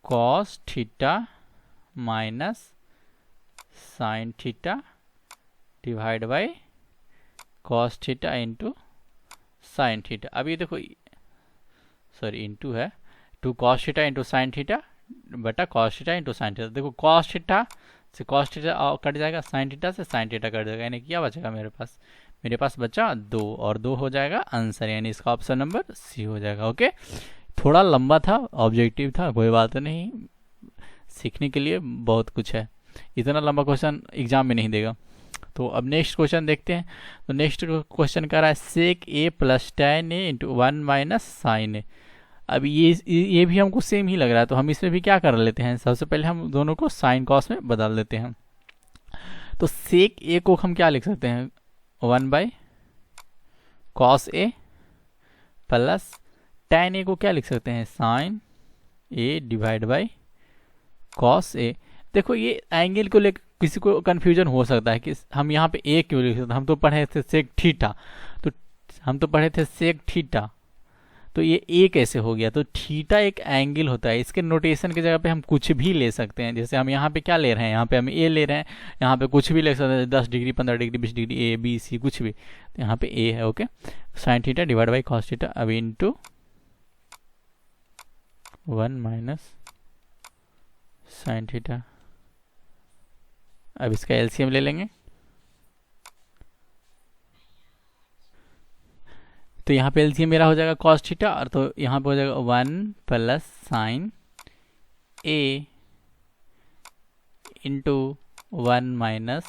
cos theta minus sine theta divide by cos theta into sine theta. अब ये देखो सॉरी इंटू है 2 cos theta into sine theta बटा cos theta into sine theta. देखो कॉस थीटा से कॉस थीटा कट जाएगा, साइन थीटा से साइन थीटा कट जाएगा, यानी क्या बचेगा मेरे पास बचा 2 और 2 हो जाएगा आंसर, यानी इसका ऑप्शन नंबर सी हो जाएगा। ओके, थोड़ा लंबा था, ऑब्जेक्टिव था, कोई बात नहीं, सीखने के लिए बहुत कुछ है, इतना लंबा क्वेश्चन एग्जाम में नहीं देगा। तो अब नेक्स्ट क्वेश्चन देखते हैं। तो नेक्स्ट क्वेश्चन कर रहा है sec A plus tan A into 1 minus sine A. अब ये भी हमको सेम ही लग रहा है, तो हम इसमें भी क्या कर लेते हैं, सबसे पहले हम दोनों को साइन कॉस में बदल देते हैं। तो सेक ए को हम क्या लिख सकते हैं, 1 by cos A plus tan A को क्या लिख सकते हैं, sine A divide by cos A. देखो ये एंगल को लेकर किसी को कंफ्यूजन हो सकता है कि हम यहाँ पे ए क्यों लिख सकते हैं, हम तो पढ़े थे सेक थीटा, तो ये ए कैसे हो गया। तो थीटा एक एंगल होता है, इसके नोटेशन की जगह पे हम कुछ भी ले सकते हैं। जैसे हम यहाँ पे क्या ले रहे हैं, यहाँ पे हम ए ले रहे हैं, यहाँ पे कुछ भी ले सकते हैं, 10 degree 15 degree 20 degree A B C कुछ भी, तो यहाँ पे ए है। Okay, sine theta divide by cos theta, अब इंटू 1 माइनस साइन थीटा। अब इसका एलसीएम ले लेंगे, तो यहाँ पे एलसीएम मेरा हो जाएगा कॉस थीटा, और तो यहाँ पे हो जाएगा 1 plus sine A into 1 minus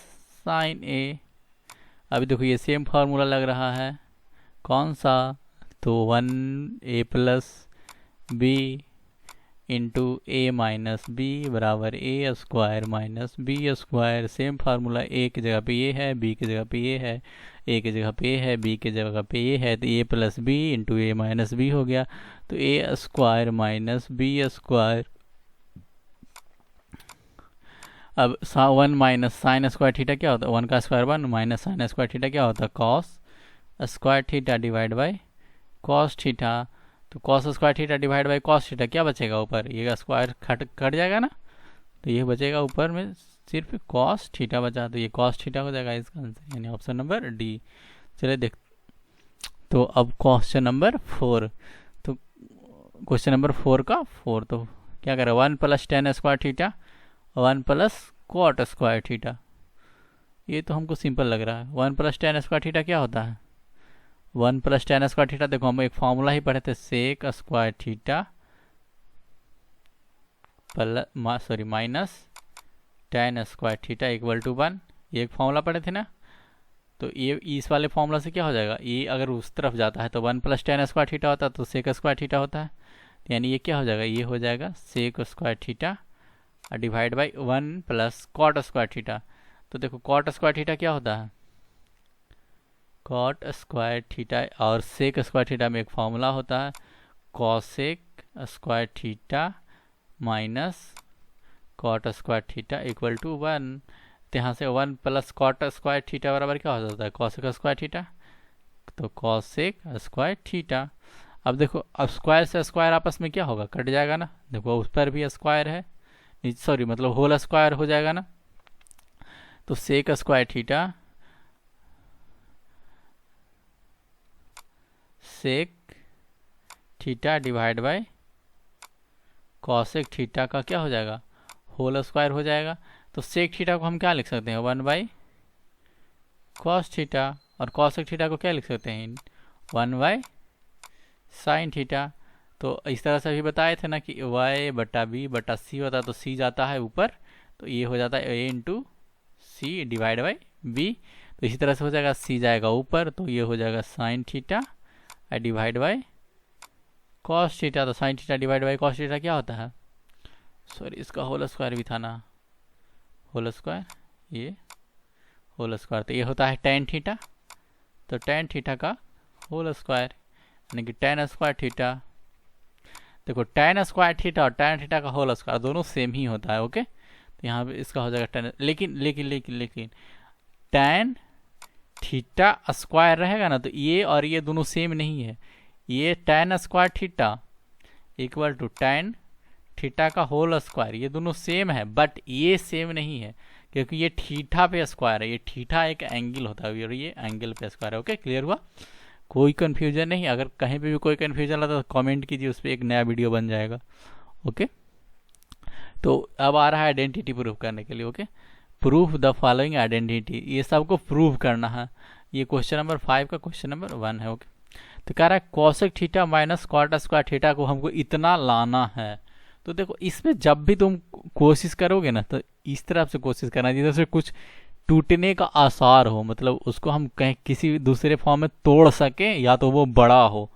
sine ए। अभी देखो ये सेम फार्मूला लग रहा है, कौन सा, तो 1 a plus B into A minus B बराबर A square minus B square. Same formula, A की जगह पे ये है, बी की जगह पे ये है, ए की जगह पे ये है, बी की जगह पे ये है, तो A plus B into A minus B हो गया, तो A square minus B square. अब 1 माइनस साइन स्क्वायर थीटा क्या होता है, 1 का square 1 minus sine square theta क्या होता है, cos square theta divide by cos theta. तो cos square theta divide by cos theta क्या बचेगा, ऊपर ये स्क्वायर कट जाएगा ना, तो ये बचेगा ऊपर में सिर्फ कॉस थीटा बचा, तो ये कॉस थीटा हो जाएगा इसका आंसर, यानी ऑप्शन नंबर डी। चलिए देख, तो अब क्वेश्चन नंबर 4, तो क्वेश्चन नंबर 4 का 4, तो क्या करें, 1 plus tan square theta 1 plus cot square theta. ये तो हमको सिंपल लग रहा है, 1 प्लस tan स्क्वायर थीटा क्या होता है, 1 प्लस tan स्क्वायर थीटा, देखो हम एक फॉर्मूला ही पढ़े थे, sec square theta minus tan square theta equal to 1, ये एक फॉर्मूला पढ़े थे ना। तो ये इस वाले फॉर्मूला से क्या हो जाएगा, ये अगर उस तरफ जाता है तो 1 प्लस tan स्क्वायर थीटा होता है, तो सेक स्क्वायर थीटा होता है, यानी ये क्या हो जाएगा, ये हो जाएगा sec square theta divide by 1 plus cot square theta. तो देखो कॉट स्क्वायर थीटा क्या होता है, कॉट स्क्वायर थीटा, और सेक स्क्वायर थीटा में एक फॉर्मूला होता है cosec square theta minus cot square theta equal to 1। तो यहाँ से 1 प्लस कॉट स्क्वायर थीटा बराबर क्या हो जाता है, कॉसेक स्क्वायर थीटा, तो कॉसेक स्क्वायर थीटा। अब देखो, अब स्क्वायर से स्क्वायर आपस में क्या होगा, कट जाएगा ना, देखो उस पर भी स्क्वायर है, सॉरी मतलब होल स्क्वायर हो जाएगा ना, तो sec square theta sec theta divide by cosec theta का क्या हो जाएगा, होल स्क्वायर हो जाएगा। तो सेक थीटा को हम क्या लिख सकते हैं, 1 बाई कॉस थीटा, और कॉसेक थीटा को क्या लिख सकते हैं, 1 बाई साइन थीटा। तो इस तरह से अभी बताए थे ना कि y बटा बी बटा सी होता है, तो c जाता है ऊपर, तो ये हो जाता है a into C divide by B. तो इसी तरह से हो जाएगा, सी जाएगा ऊपर, तो ये हो जाएगा sine theta divide by cos theta. तो sine theta divide by cos theta क्या होता है, सॉरी इसका होल स्क्वायर भी था ना, होल स्क्वायर, ये होल स्क्वायर, तो ये होता है टेन थीटा। तो टेन थीटा का होल स्क्वायर यानी कि टेन स्क्वायर थीटा। देखो टेन स्क्वायर थीटा और टेन थीटा का होल स्क्वायर दोनों सेम ही होता है। ओके, तो यहाँ पे इसका हो जाएगा टेन, लेकिन लेकिन लेकिन लेकिन टेन थीटा स्क्वायर रहेगा ना, तो ये और ये दोनों सेम नहीं है। ये tan square theta equal to tan theta का होल स्क्वायर, ये दोनों सेम है, बट ये सेम नहीं है क्योंकि ये थीटा पे स्क्वायर है। ये थीटा एक एंगल होता है और ये एंगल पे स्क्वायर है। ओके, क्लियर हुआ, कोई कंफ्यूजन नहीं। अगर कहीं पे भी कोई कंफ्यूजन आता तो कमेंट कीजिए, उस पर एक नया वीडियो बन जाएगा। ओके, तो अब आ रहा है आइडेंटिटी प्रूफ करने के लिए। Okay, proof the following identity, ये सबको प्रूव करना है। ये क्वेश्चन नंबर 5 का क्वेश्चन नंबर 1 है। ओके, तो कह रहा है cosec theta minus cot square theta को हमको इतना लाना है। तो देखो इसमें जब भी तुम कोशिश करोगे ना, तो इस तरह से कोशिश करना जिधर से कुछ टूटने का आसार हो, मतलब उसको हम कहीं किसी दूसरे फॉर्म में तोड़ सके या तो वो बड़ा हो।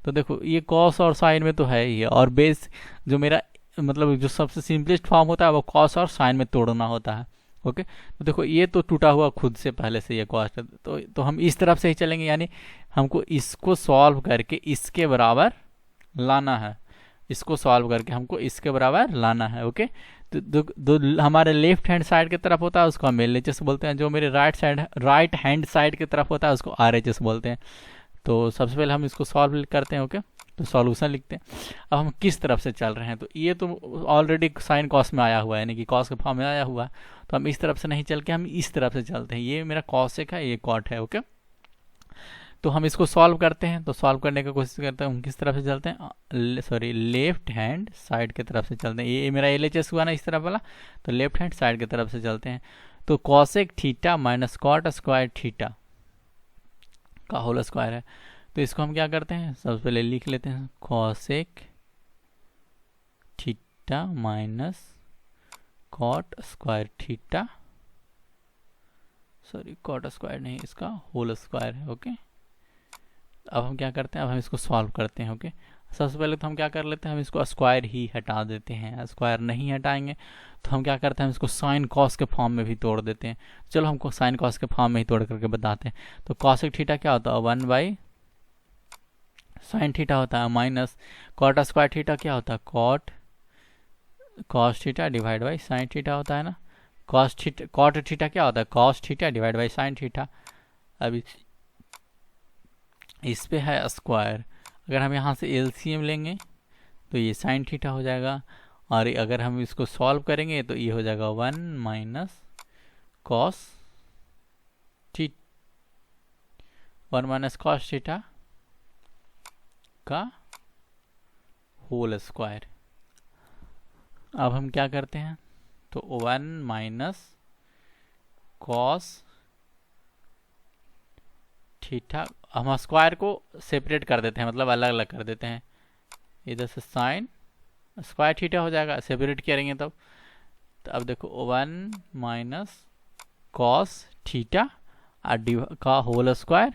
तो देखो ये कॉस और साइन में तो है ही है, और बेस जो मेरा मतलब जो सबसे सिंपलेस्ट फॉर्म होता है वो कॉस और साइन में तोड़ना होता है। ओके, तो देखो ये तो टूटा हुआ खुद से पहले से ये कॉस्ट, तो हम इस तरफ से ही चलेंगे, यानी हमको इसको सॉल्व करके इसके बराबर लाना है। इसको सॉल्व करके हमको इसके बराबर लाना है। ओके, तो हमारे लेफ्ट हैंड साइड की तरफ होता है उसको हम LHS बोलते हैं, जो मेरे राइट हैंड साइड की तरफ होता है उसको RHS बोलते हैं। तो सबसे पहले हम इसको सॉल्व करते हैं। ओके, तो सॉल्यूशन लिखते हैं। अब हम किस तरफ से चल रहे हैं, तो ये तो ऑलरेडी साइन कॉस में आया हुआ है, यानी कि कॉस के फॉर्म में आया हुआ है, तो हम इस तरफ से नहीं चल के हम इस तरफ से चलते हैं। ये मेरा कॉसेक है, ये कॉट है। ओके, तो हम इसको सॉल्व करते हैं। तो सॉल्व करने की कोशिश करते हैं, हम किस तरफ से चलते हैं, सॉरी लेफ्ट हैंड साइड की तरफ से चलते हैं। ये मेरा LHS हुआ ना इस तरफ वाला, तो लेफ्ट हैंड साइड की तरफ से चलते हैं। तो cosec theta minus cot square theta का होल स्क्वायर है। तो इसको हम क्या करते हैं, सबसे पहले लिख लेते हैं cosec theta minus cot square theta, sorry cot square नहीं, इसका होल स्क्वायर है। ओके, अब हम क्या करते हैं, अब हम इसको सॉल्व करते हैं। ओके, सबसे पहले तो हम क्या कर लेते हैं, हम इसको स्क्वायर ही हटा देते हैं। स्क्वायर नहीं हटाएंगे तो हम क्या करते हैं, हम इसको साइन कॉस के फॉर्म में भी तोड़ देते हैं। चलो हमको साइन कॉस के फॉर्म में ही तोड़ करके बताते हैं। तो कॉसेक थीटा क्या होता है, 1 बाई साइन थीटा होता है, माइनस कॉट स्क्वायर थीटा क्या होता है, cot cos theta divide by sine theta होता है ना। कॉस थीटा कॉट थीटा क्या होता है, cos theta divide by sine theta. अब इस पे है स्क्वायर, अगर हम यहाँ से LCM लेंगे तो ये साइन थीटा हो जाएगा, और अगर हम इसको सॉल्व करेंगे तो ये हो जाएगा 1 minus cos theta, 1 minus cos theta का होल स्क्वायर। अब हम क्या करते हैं, तो 1 माइनस कॉस थीटा, हम स्क्वायर को सेपरेट कर देते हैं, मतलब अलग अलग कर देते हैं। इधर से साइन स्क्वायर थीटा हो जाएगा, सेपरेट करेंगे तब। तो अब देखो 1 माइनस कॉस थीटा का होल स्क्वायर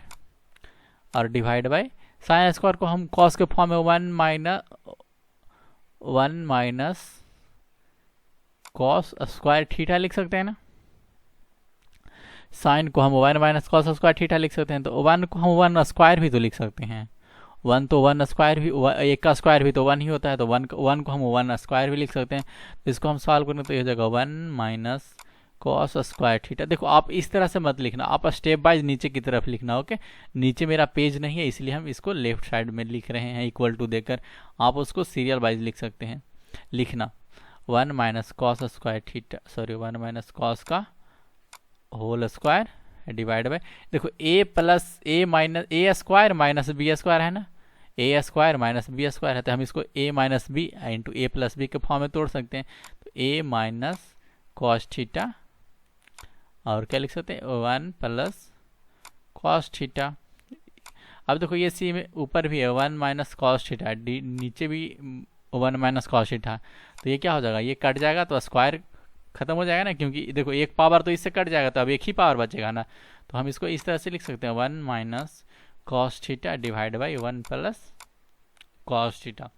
और डिवाइड बाय साइन स्क्वायर को हम कॉस के फॉर्म में 1 माइनस कॉस स्क्वायर थीटा लिख सकते हैं ना। साइन को हम 1 माइनस कॉस स्क्वायर थीटा लिख सकते हैं, तो 1 को हम 1 स्क्वायर भी तो लिख सकते हैं। 1 तो 1 स्क्वायर भी, एक का स्क्वायर भी तो 1 ही होता है, तो 1 को हम 1 स्क्वायर भी लिख सकते हैं। तो इसको हम सॉल्व करेंगे तो ये हो जाएगा 1 माइनस कॉस स्क्वायर थीटा। देखो आप इस तरह से मत लिखना, आप स्टेप वाइज नीचे की तरफ लिखना। ओके, नीचे मेरा पेज नहीं है इसलिए हम इसको लेफ्ट साइड में लिख रहे हैं इक्वल टू देकर। आप उसको सीरियल वाइज लिख सकते हैं। लिखना 1 minus cos square theta, sorry 1 minus cos का होल स्क्वायर डिवाइड बाय, देखो a plus a minus a square minus b square है ना, a square minus b square है, तो हम इसको a minus B into a plus B के form में तोड़ सकते हैं। तो a माइनस कॉस थीटा, और क्या लिख सकते हैं 1 प्लस कॉस थीटा। अब देखो ये सी में ऊपर भी है 1 माइनस कॉस थीटा, नीचे भी 1 माइनस कॉस थीटा, तो ये क्या हो जाएगा, ये कट जाएगा तो स्क्वायर खत्म हो जाएगा ना, क्योंकि देखो एक पावर तो इससे कट जाएगा तो अब एक ही पावर बचेगा ना। तो हम इसको इस तरह से लिख सकते हैं 1 minus cos theta divide by 1 plus cos theta.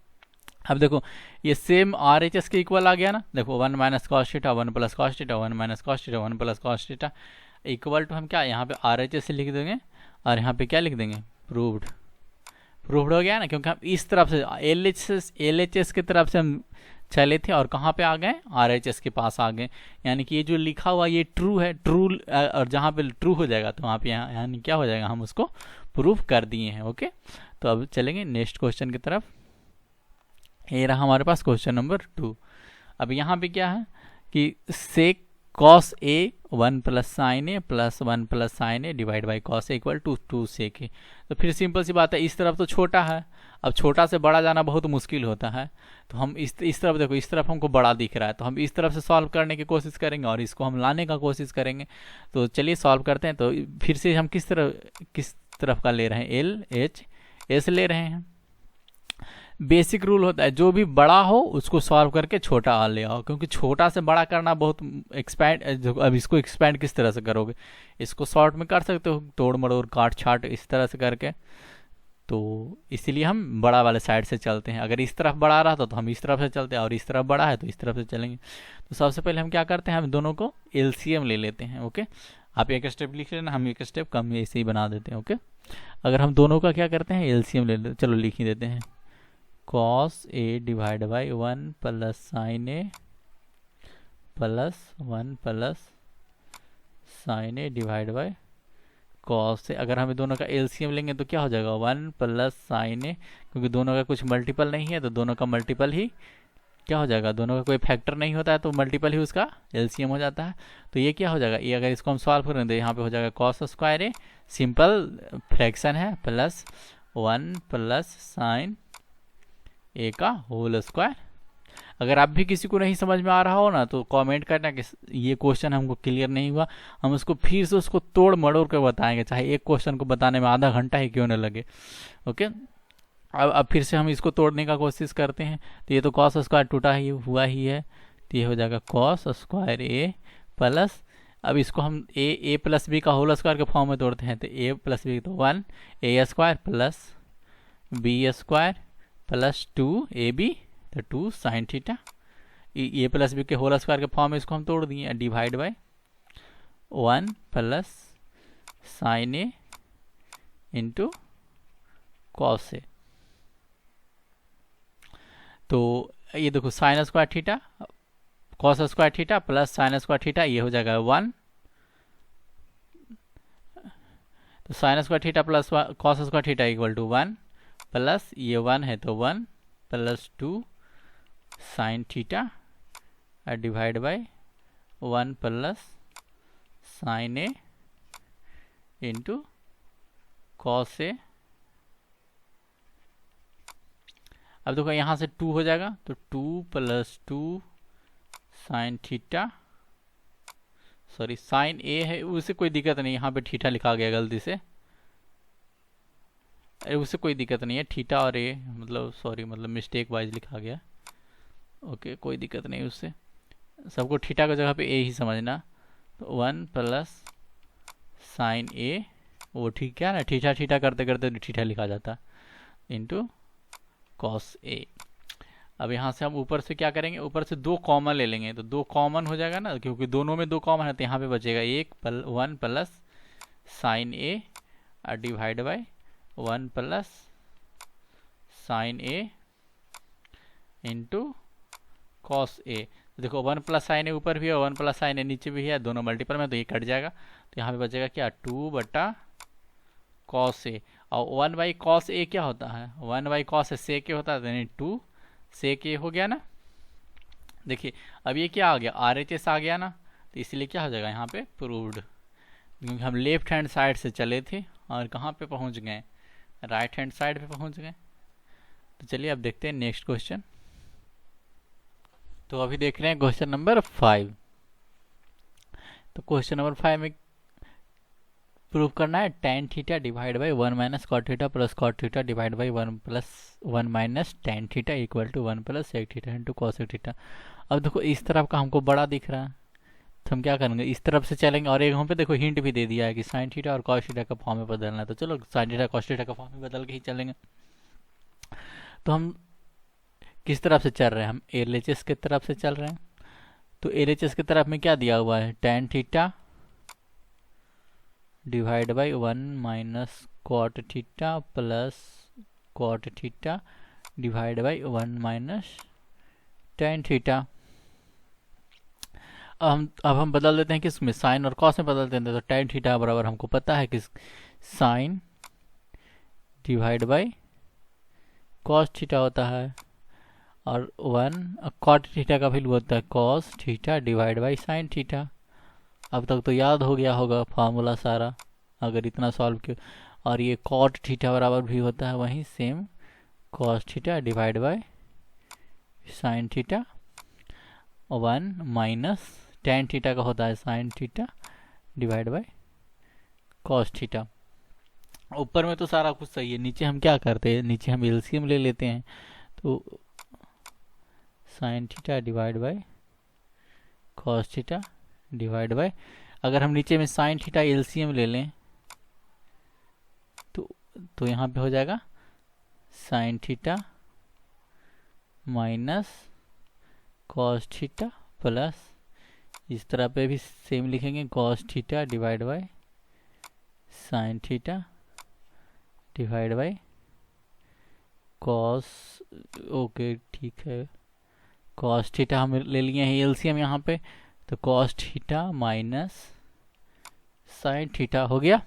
अब देखो ये सेम आर एच एस के इक्वल आ गया ना, देखो 1 minus cos theta 1 plus cos theta 1 minus cos theta 1 plus cos theta equal to हम क्या यहाँ पे आर एच एस से लिख देंगे और यहाँ पे क्या लिख देंगे प्रूव्ड। प्रूव्ड हो गया ना, क्योंकि हम इस तरफ से एल एच एस की तरफ से हम चले थे और कहाँ पे आ गए आर एच एस के पास आ गए, यानी कि ये जो लिखा हुआ ये ट्रू है, ट्रू और जहाँ पे ट्रू हो जाएगा तो वहाँ पे यानी क्या हो जाएगा हम उसको प्रूव कर दिए हैं। ओके, तो अब चलेंगे नेक्स्ट क्वेश्चन की तरफ। ये रहा हमारे पास क्वेश्चन नंबर 2। अब यहाँ पे क्या है कि sec cos A 1 plus sine A plus 1 plus sine A divide by cos A equal to 2 sec A. तो फिर सिंपल सी बात है, इस तरफ तो छोटा है, अब छोटा से बड़ा जाना बहुत मुश्किल होता है, तो हम इस तरफ देखो, इस तरफ हमको बड़ा दिख रहा है तो हम इस तरफ से सॉल्व करने की कोशिश करेंगे और इसको हम लाने का कोशिश करेंगे। तो चलिए सॉल्व करते हैं। तो फिर से हम किस तरफ का ले रहे हैं, एल एच एस ले रहे हैं। बेसिक रूल होता है जो भी बड़ा हो उसको सॉल्व करके छोटा आ ले आओ, क्योंकि छोटा से बड़ा करना बहुत एक्सपैंड। अब इसको एक्सपैंड किस तरह से करोगे, इसको शॉर्ट में कर सकते हो, तोड़ मड़ोड़ काट छाट इस तरह से करके। तो इसीलिए हम बड़ा वाले साइड से चलते हैं। अगर इस तरफ बड़ा रहा तो हम इस तरफ से चलते हैं और इस तरफ बड़ा है तो इस तरफ से चलेंगे। तो सबसे पहले हम क्या करते हैं, हम दोनों को एलसीएम ले लेते हैं। ओके, आप एक स्टेप लिख लेना, हम एक स्टेप कम ऐसे ही बना देते हैं। ओके, अगर हम दोनों का क्या करते हैं एलसीएम ले लेते, चलो लिख ही देते हैं cos A divide by 1 plus sine A plus 1 plus sine A divide by cos A. अगर हम दोनों का एलसीएम लेंगे तो क्या हो जाएगा 1 प्लस साइन ए, क्योंकि दोनों का कुछ मल्टीपल नहीं है तो दोनों का मल्टीपल ही क्या हो जाएगा, दोनों का कोई फैक्टर नहीं होता है तो मल्टीपल ही उसका एलसीएम हो जाता है। तो ये क्या हो जाएगा, ये अगर इसको हम सॉल्व करेंगे तो यहाँ पे हो जाएगा कॉस स्क्वायर ए, सिंपल फ्रैक्शन है, प्लस 1 प्लस साइन ए का होल स्क्वायर। अगर आप भी किसी को नहीं समझ में आ रहा हो ना तो कमेंट करना कि ये क्वेश्चन हमको क्लियर नहीं हुआ, हम उसको फिर से उसको तोड़ मड़ोड़ कर बताएंगे, चाहे एक क्वेश्चन को बताने में आधा घंटा ही क्यों न लगे। ओके, अब फिर से हम इसको तोड़ने का कोशिश करते हैं। तो ये तो कॉस स्क्वायर टूटा ही हुआ ही है, तो ये हो जाएगा कॉस स्क्वायर ए प्लस, अब इसको हम ए प्लस बी का होल स्क्वायर के फॉर्म में तोड़ते हैं तो ए प्लस बी तो 1 A square plus B square plus 2 A B तो 2 sine theta. A plus B के होल स्क्वायर के फॉर्म में इसको हम तोड़ दिए, divide by 1 plus sine A into cos A. तो ये देखो sine square theta cos square theta plus sine square theta, ये हो जाएगा 1, तो sine square theta plus cos square theta equal to 1 plus ये 1 है तो 1 plus 2 sine theta divide by 1 plus sine A into cos A. अब देखो यहाँ से 2 हो जाएगा तो 2 plus 2 sine theta, sorry sine A है उससे कोई दिक्कत नहीं, यहाँ पे थीटा लिखा गया गलती से, उससे कोई दिक्कत नहीं है, थीटा और ए मतलब सॉरी मतलब मिस्टेक वाइज लिखा गया। ओके, कोई दिक्कत नहीं उससे, सबको थीटा की जगह पे ए ही समझना। तो 1 प्लस साइन ए, वो ठीक क्या ना, थीटा थीटा करते करते थीटा लिखा जाता, इंटू कॉस ए। अब यहाँ से हम ऊपर से क्या करेंगे, ऊपर से 2 कॉमन ले लेंगे तो 2 कॉमन हो जाएगा ना, क्योंकि दोनों में 2 कॉमन है तो यहाँ पे बचेगा 1 plus sine A divide by 1 plus sine A into cos A. तो देखो 1 प्लस साइन ए ऊपर भी है 1 प्लस साइन ए नीचे भी है, दोनों मल्टीपल में तो ये कट जाएगा, तो यहाँ पे बचेगा क्या 2 बटा कॉस ए। और 1 बाई कॉस ए क्या होता है, 1 बाई कॉस ए सेक ए होता है, यानी 2 सेक ए हो गया ना। देखिए अब ये क्या आ गया आर एच एस आ गया ना, तो इसलिए क्या हो जाएगा यहाँ पे प्रूव्ड, क्योंकि हम लेफ्ट हैंड साइड से चले थे और कहाँ पे पहुँच गए, राइट हैंड साइड पे पहुँच गए। तो चलिए अब देखते हैं नेक्स्ट क्वेश्चन। तो अभी देख रहे हैं क्वेश्चन नंबर 5। तो क्वेश्चन नंबर 5 में प्रूव करना है tan theta divide by 1 minus cot theta plus cot theta divide by 1 plus 1 minus tan theta equal to 1 plus sec theta into cosec theta. अब देखो इस तरफ का हमको बड़ा दिख रहा है तो हम क्या करेंगे, इस तरफ से चलेंगे। और एक हम पे देखो हिंट भी दे दिया है कि साइन थीटा और कॉस थीटा का फॉर्म में बदलना है, तो चलो साइन थीटा कॉस थीटा का फॉर्म में बदल के ही चलेंगे। तो हम किस तरफ से चल रहे हैं, हम एलएचएस की तरफ से चल रहे हैं। तो एलएचएस की तरफ में क्या दिया हुआ है, tan theta divide by 1 minus cot theta plus cot theta divide by 1 minus tan theta. अब हम बदल देते हैं किस में, साइन और कॉस में बदल देते हैं। तो tan थीटा बराबर हमको पता है कि sine divide by cos theta होता है, और 1 कॉट थीटा का वैल्यू होता है cos theta divide by sine theta. अब तक तो याद हो गया होगा फार्मूला सारा, अगर इतना सॉल्व किया। और ये कॉट थीटा बराबर भी होता है वहीं same cos theta divide by sine theta, 1 minus tan theta का होता है sine theta divide by cos theta. ऊपर में तो सारा कुछ सही है, नीचे हम क्या करते हैं, नीचे हम एलसीएम ले लेते हैं। तो sine theta divide by cos theta divide by, अगर हम नीचे में साइन थीटा एलसीएम ले लें तो यहाँ पे हो जाएगा sine theta minus cos theta plus, इस तरह पे भी सेम लिखेंगे cos theta divide by sine theta divide by cos, okay ठीक है, कॉस थीटा हम ले लिए हैं एलसीएम यहाँ पे, तो cos theta minus sine theta हो गया।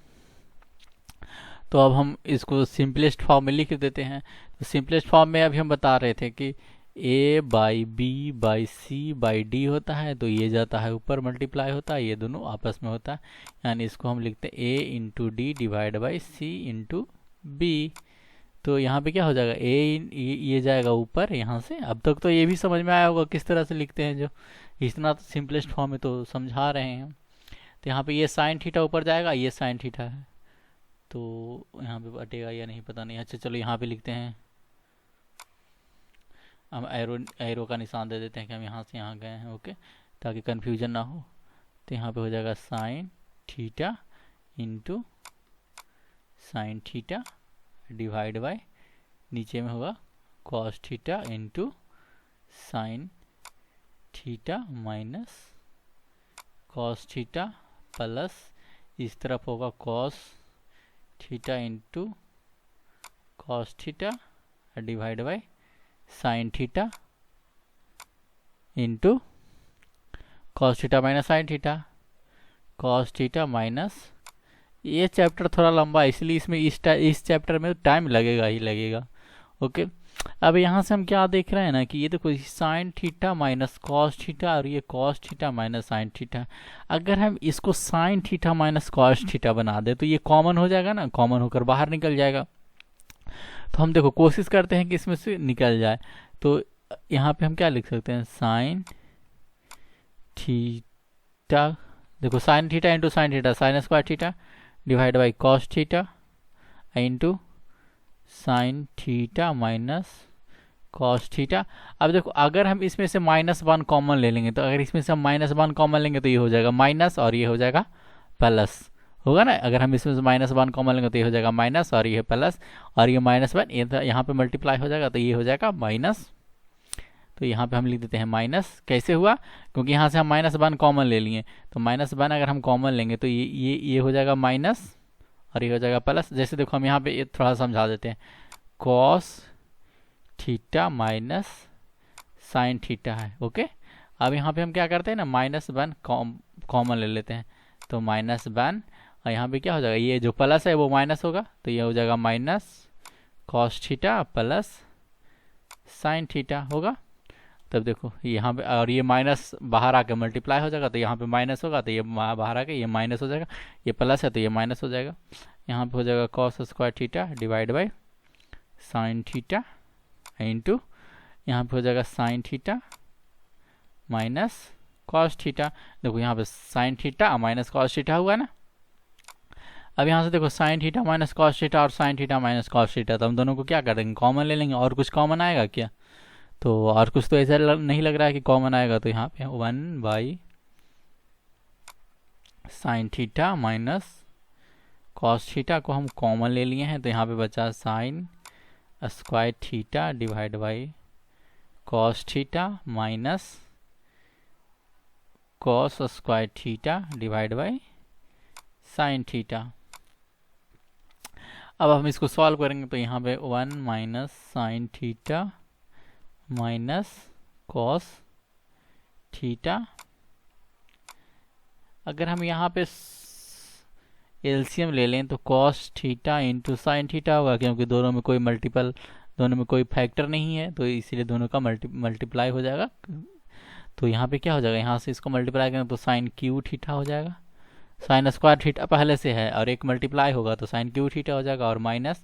तो अब हम इसको सिंपलेस्ट फॉर्म में लिख देते हैं। तो सिंपलेस्ट फॉर्म में अभी हम बता रहे थे कि a by B by C by D होता है, तो ये जाता है ऊपर मल्टीप्लाई होता है, ये दोनों आपस में होता है, यानी इसको हम लिखते हैं a into D divide by C into B. तो यहाँ पे क्या हो जाएगा, ये जाएगा ऊपर यहाँ से। अब तक तो ये भी समझ में आया होगा किस तरह से लिखते हैं, जो इतना तो सिंपलेस्ट फॉर्म में तो समझा रहे हैं। तो यहाँ पे ये साइन थीटा ऊपर जाएगा, ये साइन थीटा है, तो यहाँ पे बटेगा या नहीं पता नहीं। अच्छा चलो यहाँ पे लिखते हैं, हम एरो का निशान दे देते हैं कि हम यहाँ से यहाँ गए हैं, ओके, ताकि कन्फ्यूजन ना हो। तो यहाँ पे हो जाएगा sine theta into sine theta divide bye, नीचे में होगा cos theta into sine theta minus cos theta plus, इस तरफ होगा cos theta into cos theta divide by sine theta into cos theta minus sine theta, cos theta minus, ये chapter थोड़ा लंबा है इसलिए इसमें इस चैप्टर में टाइम लगेगा ही लगेगा, ओके। अब यहाँ से हम क्या देख रहे हैं ना कि ये देखो sine theta minus cos theta और ये cos theta minus sine theta. अगर हम इसको sign theta minus cos theta बना दे तो ये कॉमन हो जाएगा ना, कॉमन होकर बाहर निकल जाएगा। तो हम देखो कोशिश करते हैं कि इसमें से निकल जाए। तो यहाँ पे हम क्या लिख सकते हैं, साइन थीटा, देखो sine theta into sine theta sine square theta divide by cos theta into sine theta minus cos theta. अब देखो अगर हम इसमें से -1 कॉमन ले लेंगे, तो अगर इसमें से हम -1 कॉमन लेंगे तो ये हो जाएगा माइनस और ये हो जाएगा प्लस, होगा ना। अगर हम इसमें से -1 कॉमन लेंगे तो ये हो जाएगा माइनस और ये प्लस, और ये -1 ये यहाँ पे मल्टीप्लाई हो जाएगा तो ये हो जाएगा माइनस। तो यहाँ पे हम लिख देते हैं माइनस। कैसे हुआ, क्योंकि यहाँ से हम -1 कॉमन ले लिए, तो -1 अगर हम कॉमन लेंगे तो ये हो जाएगा माइनस और ये हो जाएगा प्लस। जैसे देखो हम यहाँ पे ये थोड़ा समझा देते हैं, cos theta minus sine theta है, ओके। अब यहाँ पे हम क्या करते हैं ना, -1 कॉमन ले लेते हैं, तो -1 और यहाँ पे क्या हो जाएगा, ये जो प्लस है वो माइनस होगा, तो ये हो जाएगा minus cos theta plus sine theta होगा। तब देखो यहाँ पे और ये माइनस बाहर आके मल्टीप्लाई हो जाएगा, तो यहाँ पे माइनस होगा तो ये बाहर आके ये माइनस हो जाएगा, ये प्लस है तो ये माइनस हो जाएगा। यहाँ पे हो जाएगा cos square theta divide by sine theta into यहाँ पे हो जाएगा sine theta minus cos theta. देखो यहाँ पे sine theta minus cos theta हुआ ना। अब यहाँ से देखो sine theta minus cos theta और sine theta minus cos theta, तो हम दोनों को क्या कर देंगे, कॉमन ले लेंगे। और कुछ कॉमन आएगा क्या, तो और कुछ तो ऐसा नहीं लग रहा है कि कॉमन आएगा। तो यहाँ पे 1 by sine theta minus cos theta को हम कॉमन ले लिए हैं, तो यहाँ पे बचा sign square theta divide by cos theta minus cos square theta divide by sine theta. अब हम इसको सॉल्व करेंगे तो यहाँ पे 1 minus sine theta minus cos theta. अगर हम यहाँ पे एलसीएम ले लें तो cos theta into sine theta होगा, क्योंकि दोनों में कोई फैक्टर नहीं है, तो इसीलिए दोनों का मल्टीप्लाई हो जाएगा। तो यहाँ पे क्या हो जाएगा, यहाँ से इसको मल्टीप्लाई करें तो साइन क्यू थीटा हो जाएगा। साइन स्क्वायर थीटा पहले से है और एक मल्टीप्लाई होगा तो साइन क्यू थीटा हो जाएगा, और माइनस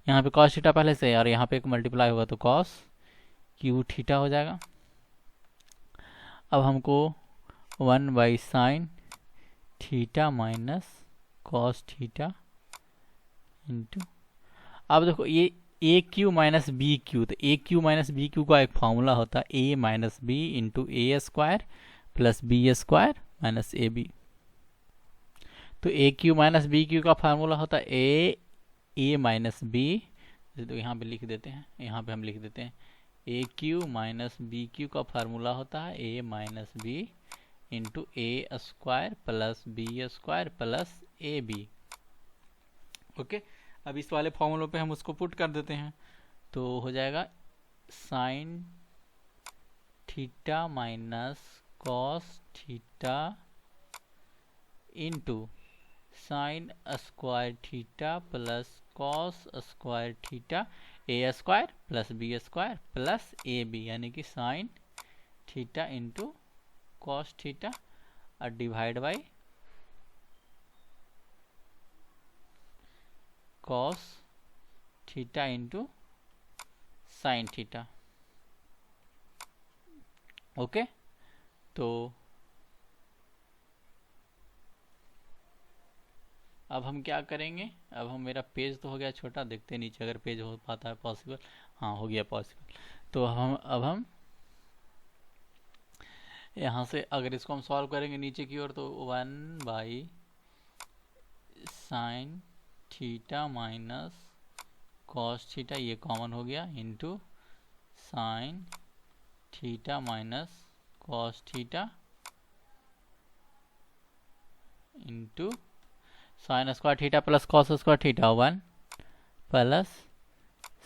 यहाँ पे कॉस थीटा पहले से है और यहाँ पे एक मल्टीप्लाई होगा तो कॉस क्यू थीटा हो जाएगा। अब हमको 1 by sine theta minus cos theta into, अब देखो ये A cube minus B cube, तो A cube minus B cube का एक फॉर्मूला होता है A minus B into A square plus B square minus A B. तो A cube minus B cube का फार्मूला होता है ए माइनस बी, तो यहाँ पे लिख देते हैं, यहाँ पे हम लिख देते हैं A cube minus B cube का फार्मूला होता है A minus B into A square plus B square plus A B. Okay, अब इस वाले फॉर्मूले पे हम उसको पुट कर देते हैं, तो हो जाएगा sine theta minus cos theta into sine square theta plus cos square theta A square plus B square plus A B, यानी कि sine theta into cos theta और divide by cos theta into sine theta. Okay, तो अब हम क्या करेंगे, अब हम मेरा पेज तो हो गया छोटा, देखते हैं नीचे अगर पेज हो पाता है पॉसिबल। हाँ, हो गया पॉसिबल। तो अब हम यहाँ से अगर इसको हम सॉल्व करेंगे नीचे की ओर, तो 1 by sine theta minus cos theta, ये कॉमन हो गया, into sine theta minus cos theta into sine square theta plus cos square theta 1 plus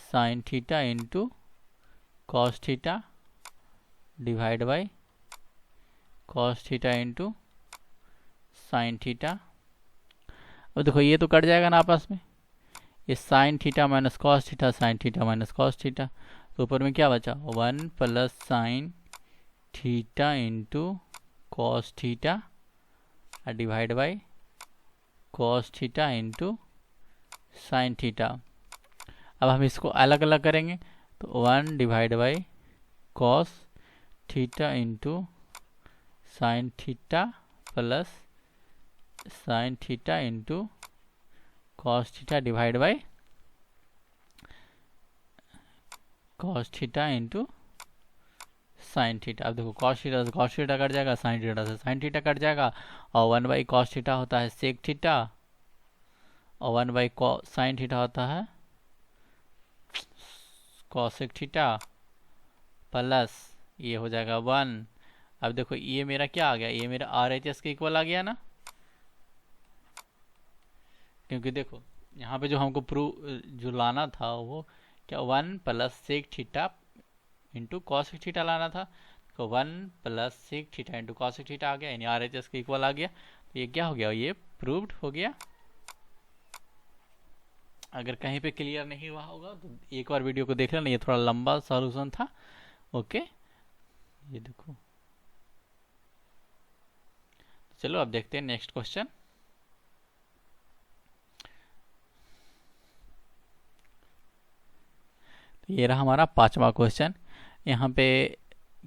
sine theta into cos theta divide by cos theta into sine theta. अब देखो ये तो cut जाएगा ना आपस में, ये sign theta minus cos theta, sign theta minus cos theta, तो ऊपर में क्या बचा 1 plus sine theta into cos theta divide by cos theta into sine theta. अब हम इसको अलग अलग करेंगे तो 1 divide by cos theta into sine theta plus sine theta into cos theta divide by cos theta into sine theta. अब देखो cos theta से कॉस थीटा कट जाएगा, साइन थीटा से साइन थीटा कट जाएगा, और 1 बाई कॉस थीटा होता है सेक थीटा, और 1 बाई साइन थीटा होता है कॉसेक थीटा, प्लस ये हो जाएगा 1। अब देखो ये मेरा क्या आ गया, ये मेरा RHS के इक्वल आ गया ना, क्योंकि देखो यहाँ पे जो हमको जो लाना था वो क्या 1 plus sec theta into cosec theta लाना था, तो 1 plus sec theta into cosec theta आ गया, यानी RHS के इक्वल आ गया। तो ये क्या हो गया, ये प्रूव्ड हो गया। अगर कहीं पे क्लियर नहीं हुआ होगा तो एक बार वीडियो को देख लेना, ये थोड़ा लंबा सॉल्यूशन था। ओके, ये देखो, चलो अब देखते हैं नेक्स्ट क्वेश्चन। तो ये रहा हमारा 5वां क्वेश्चन। यहाँ पे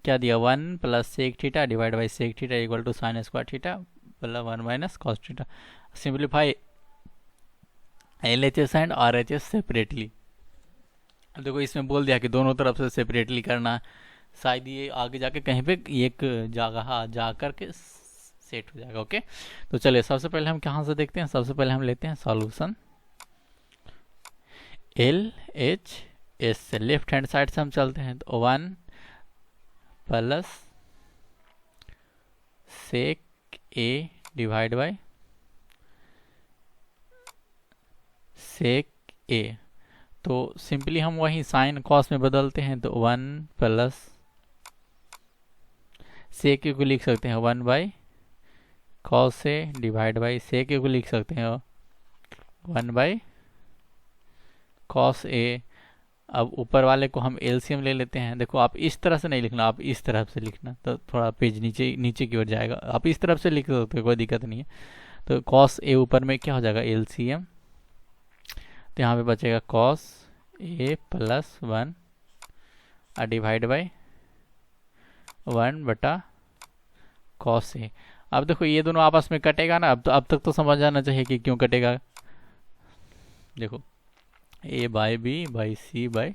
क्या दिया, 1 plus sec theta divide by sec theta equal to sine square theta plus 1 minus cos theta. Simplify LHS and RHS separately. अब देखो इसमें बोल दिया कि दोनों तरफ से सेपरेटली करना है, शायद ये आगे जाके कहीं पे एक जगह जा कर के सेट हो जाएगा। ओके, तो चलिए सबसे पहले हम कहाँ से देखते हैं, सबसे पहले हम लेते हैं सॉल्यूशन एल एच एस से, लेफ्ट हैंड साइड से हम चलते हैं तो 1 plus sec A divide by sec A, तो सिंपली हम वही साइन कॉस में बदलते हैं तो 1 प्लस सेक ए को लिख सकते हैं 1 by cos A divide by sec A को लिख सकते हैं 1 बाई कॉस ए। अब ऊपर वाले को हम एलसीएम ले लेते हैं। देखो आप इस तरह से नहीं लिखना, आप इस तरफ से लिखना, तो थोड़ा पेज नीचे नीचे की ओर जाएगा। आप इस तरफ से लिख सकते हो, कोई दिक्कत नहीं है। तो कॉस ए ऊपर में क्या हो जाएगा एलसीएम, तो यहाँ पे बचेगा cos A plus 1 divide by 1 बटा कॉस ए। अब देखो ये दोनों आपस में कटेगा ना, अब तक तो समझ आना चाहिए कि क्यों कटेगा। देखो A by B by C by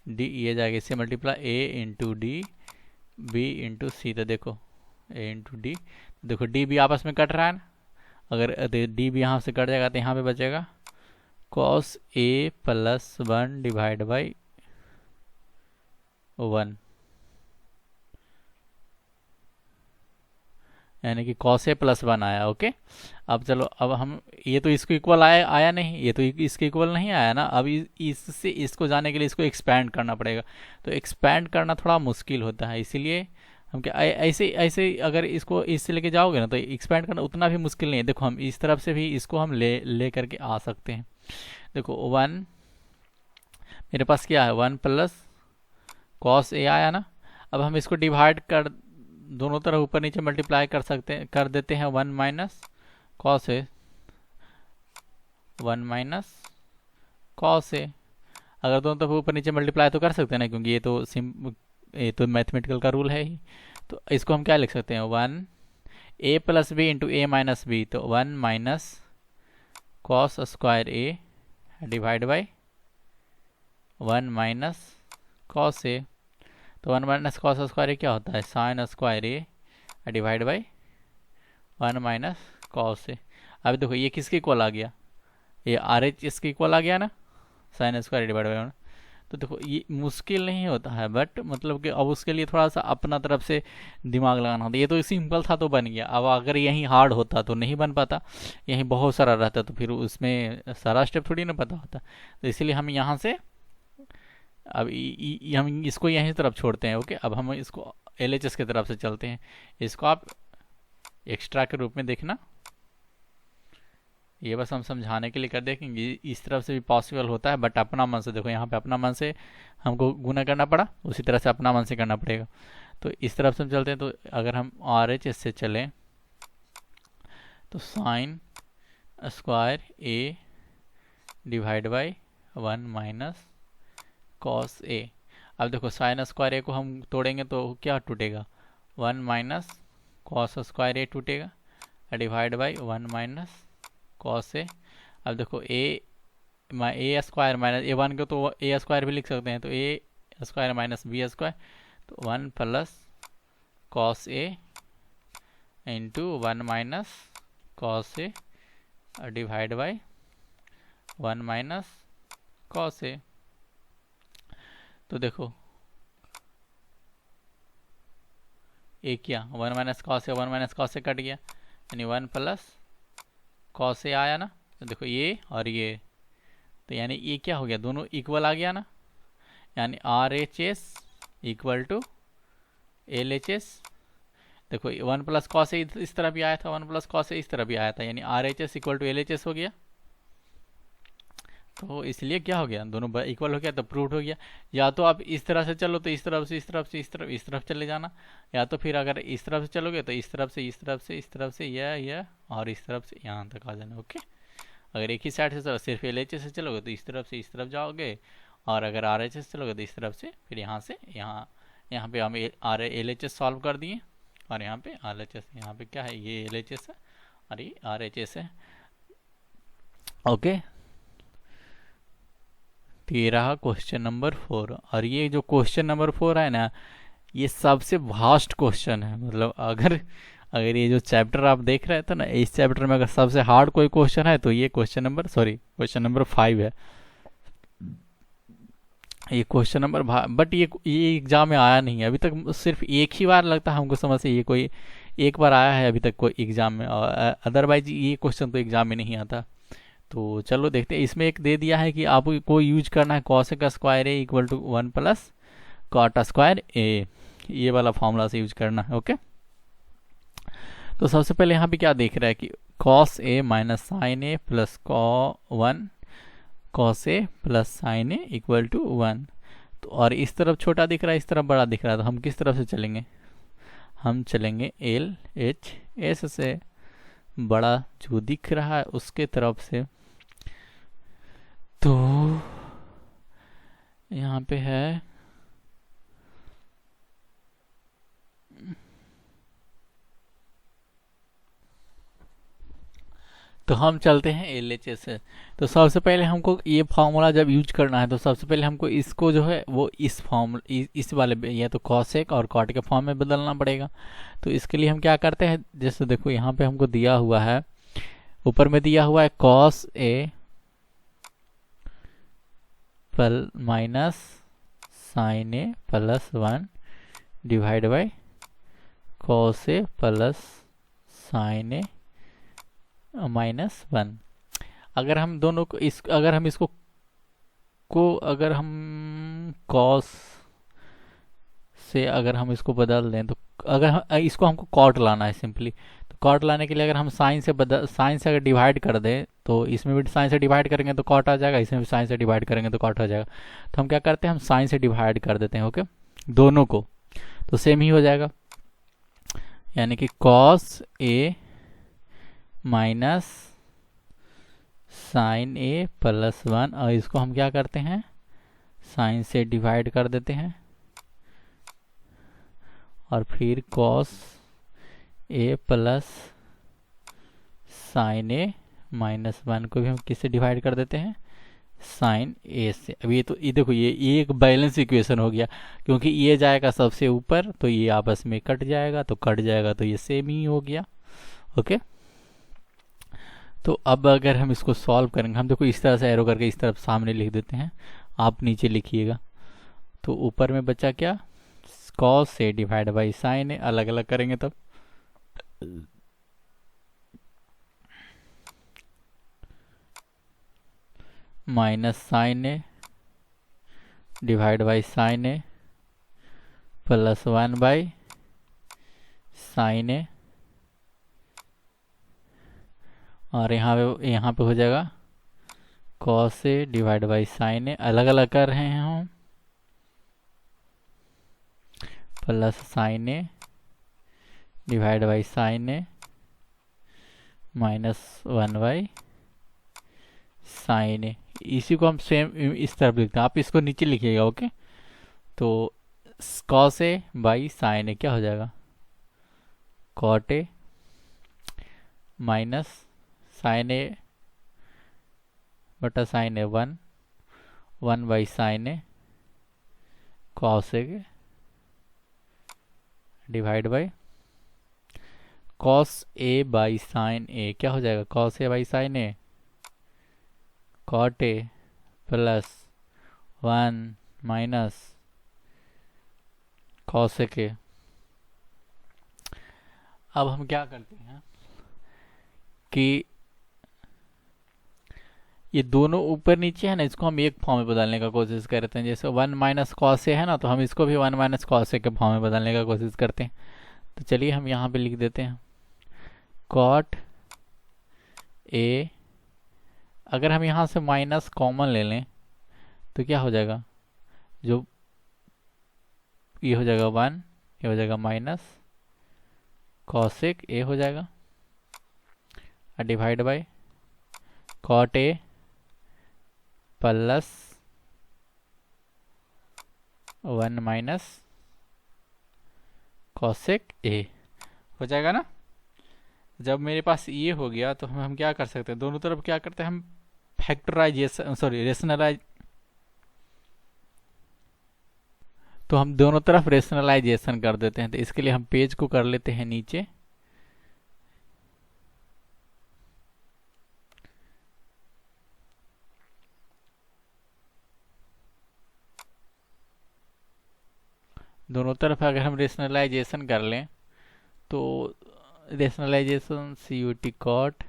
D, ये जाएगा इससे multiply A into D B into C, तो देखो ए इंटू डी, देखो डी भी आपस में कट रहा है ना, अगर डी भी यहाँ से कट जाएगा तो यहाँ पे बचेगा cos A plus 1 divide by 1, यानी कि कॉस ए प्लस 1 आया। ओके, अब चलो, अब हम ये तो इसको इक्वल आया नहीं, ये तो इसके इक्वल नहीं आया ना। अब इससे इसको जाने के लिए इसको एक्सपैंड करना पड़ेगा, तो एक्सपैंड करना थोड़ा मुश्किल होता है, इसीलिए हम क्या ऐसे ऐसे अगर इसको इससे लेके जाओगे ना तो एक्सपैंड करना उतना भी मुश्किल नहीं है। देखो हम इस तरफ से भी इसको हम ले करके आ सकते हैं। देखो 1 मेरे पास क्या है 1 प्लस कॉस ए आया ना। अब हम इसको डिवाइड कर दोनों तरफ ऊपर नीचे मल्टीप्लाई कर सकते हैं, कर देते हैं 1 minus cos A, 1 minus cos A. अगर दोनों तरफ ऊपर नीचे मल्टीप्लाई तो कर सकते हैं ना, क्योंकि ये तो मैथमेटिकल का रूल है ही। तो इसको हम क्या लिख सकते हैं 1 A plus B into A minus B, तो 1 minus cos square A divide by 1 minus cos A. तो 1 माइनस कॉस स्क्वायर ए क्या होता है sine square A divide by 1 minus cos A. अब देखो ये किसके इक्वल आ गया, ये आर एच इसके इक्वल आ गया ना, साइन स्क्वायर डिवाइड बाई 1। तो देखो ये मुश्किल नहीं होता है, बट मतलब कि अब उसके लिए थोड़ा सा अपना तरफ से दिमाग लगाना होता है। ये तो सिंपल था तो बन गया, अब अगर यहीं हार्ड होता तो नहीं बन पाता, यहीं बहुत सारा रहता तो फिर उसमें सारा स्टेप थोड़ी ना पता होता। तो इसलिए हम यहाँ से अब हम इसको यहीं तरफ छोड़ते हैं। ओके, अब हम इसको एलएचएस की तरफ से चलते हैं। इसको आप एक्स्ट्रा के रूप में देखना, ये बस हम समझाने के लिए कर देखेंगे। इस तरफ से भी पॉसिबल होता है, बट अपना मन से देखो, यहाँ पे अपना मन से हमको गुना करना पड़ा, उसी तरह से अपना मन से करना पड़ेगा। तो इस तरफ से हम चलते हैं, तो अगर हम आर एच एस से चलें तो sine square A divide by 1 minus cos A. अब देखो साइन स्क्वायर ए को हम तोड़ेंगे तो क्या टूटेगा 1 माइनस कॉस स्क्वायर ए टूटेगा divide by 1 minus cos A. अब देखो ए स्क्वायर माइनस ए 1 को तो ए स्क्वायर भी लिख सकते हैं, तो A square minus B square, तो 1 plus cos A into 1 minus cos A divide by 1 minus cos A. तो देखो ए क्या 1 minus cos A, 1 minus cos A cut गया, यानी 1 प्लस कॉस ए आया ना। तो देखो ये और ये, तो यानी ये क्या हो गया दोनों इक्वल आ गया ना, यानी R H S equal to L H S. देखो 1 प्लस कॉस ए इस तरह भी आया था, 1 प्लस कॉस ए इस तरह भी आया था, यानी R H S equal to L H S हो गया। तो इसलिए क्या हो गया दोनों इक्वल हो गया, तो प्रूव हो गया। या तो आप इस तरह से चलो तो इस तरफ से इस तरफ से इस तरफ चले जाना, या तो फिर अगर इस तरफ से चलोगे तो इस तरफ से इस तरफ से इस तरफ से यह और इस तरफ से यहाँ तक आ जाना। ओके, अगर एक ही साइड से चलो सिर्फ एल एच एस से चलोगे तो इस तरफ से इस तरफ जाओगे, और अगर आर एच एस से चलोगे तो इस तरफ से, फिर यहाँ से यहाँ पे हम एल एच एस सॉल्व कर दिए, और यहाँ पे आर एच एस, यहाँ पे क्या है ये एल एच एस है और ये आर एच एस है। ओके, तो ये रहा क्वेश्चन नंबर 4। और ये जो क्वेश्चन नंबर 4 है ना, ये सबसे वास्ट क्वेश्चन है। मतलब अगर अगर ये जो चैप्टर आप देख रहे थे ना, इस चैप्टर में अगर सबसे हार्ड कोई क्वेश्चन है तो ये क्वेश्चन नंबर 5 है। ये क्वेश्चन नंबर, बट ये एग्जाम में आया नहीं है अभी तक, सिर्फ एक ही बार लगता है हमको समझ से ये कोई एक बार आया है अभी तक कोई एग्जाम में, और अदरवाइज ये क्वेश्चन तो एग्जाम में नहीं आता। तो चलो देखते हैं। इसमें एक दे दिया है कि आपको यूज करना है cosec square A equal to 1 plus cot square A, ये वाला फॉर्मूला से यूज करना है। ओके, तो सबसे पहले यहाँ पे क्या देख रहा है कि cos A minus sine A plus cos A plus sine A equal to 1। तो और इस तरफ छोटा दिख रहा है, इस तरफ बड़ा दिख रहा है, तो हम किस तरफ से चलेंगे? हम चलेंगे एल एच एस से, बड़ा जो दिख रहा है उसके तरफ से। तो यहाँ पे है तो हम चलते हैं एल एच एस से। तो सबसे पहले हमको ये फार्मूला जब यूज करना है तो सबसे पहले हमको इसको जो है वो इस इस वाले या तो कॉसेक और कॉट के फॉर्म में बदलना पड़ेगा। तो इसके लिए हम क्या करते हैं, जैसे देखो यहाँ पे हमको दिया हुआ है, ऊपर में दिया हुआ है cos A minus sine A plus 1 divide by cos A plus sine A minus 1। अगर हम दोनों को अगर हम इसको अगर हम कॉस से अगर हम इसको बदल दें, तो अगर इसको हमको कॉट लाना है सिंपली, तो कॉट लाने के लिए अगर हम साइन से अगर डिवाइड कर दें, तो इसमें भी साइन से डिवाइड करेंगे तो कॉट आ जाएगा, इसमें भी साइन से डिवाइड करेंगे तो कॉट आ जाएगा। तो हम क्या करते हैं, हम साइन से डिवाइड कर देते हैं। ओके, दोनों को, तो सेम ही हो जाएगा, यानी कि cos A minus sine A plus 1, और इसको हम क्या करते हैं, साइन से डिवाइड कर देते हैं, और फिर cos A plus sine A minus 1 को भी हम किससे डिवाइड कर देते हैं, साइन ए से। अब ये तो ये देखो, ये एक बैलेंस इक्वेशन हो गया, क्योंकि ये जाएगा सबसे ऊपर तो ये आपस में कट जाएगा, तो कट जाएगा तो ये सेम ही हो गया। ओके, तो अब अगर हम इसको सॉल्व करेंगे, हम देखो इस तरह से एरो करके इस तरफ सामने लिख देते हैं, आप नीचे लिखिएगा। तो ऊपर में बचा क्या, कॉस से डिवाइड बाई साइन ए, अलग अलग करेंगे तब minus sine A divide by sine A plus 1 by sine A, और यहाँ पे हो जाएगा cos A divide by sine A, अलग अलग कर रहे हैं हम, plus sine A divide by sine A minus 1 by sine A. इसी को हम सेम इस तरफ लिखते हैं, आप इसको नीचे लिखिएगा। ओके, तो cos A by sine A क्या हो जाएगा, cot A minus sine A बटा sine A 1 by sine A cos A divide by cos A by sine A क्या हो जाएगा, cos A by sine A cot A plus 1 minus cos A के। अब हम क्या करते हैं कि ये दोनों ऊपर नीचे है ना, इसको हम एक फॉर्म में बदलने का कोशिश करते हैं। जैसे 1 माइनस कॉस ए है ना, तो हम इसको भी 1 माइनस कॉस ए के फॉर्म में बदलने का कोशिश करते हैं। तो चलिए हम यहाँ पे लिख देते हैं कॉट ए, अगर हम यहाँ से माइनस कॉमन ले लें तो क्या हो जाएगा, जो ये हो जाएगा 1, ये हो जाएगा माइनस कॉसेक ए हो जाएगा, और divide by cot A plus 1 minus cosec A हो जाएगा ना। जब मेरे पास ये हो गया तो हम क्या कर सकते हैं, दोनों तरफ क्या करते हैं हम फैक्टराइजेशन, सॉरी रेशनलाइज, तो हम दोनों तरफ रेशनलाइजेशन कर देते हैं। तो इसके लिए हम पेज को कर लेते हैं नीचे, दोनों तरफ अगर हम रेशनलाइजेशन कर लें तो rationalisation C U T cot,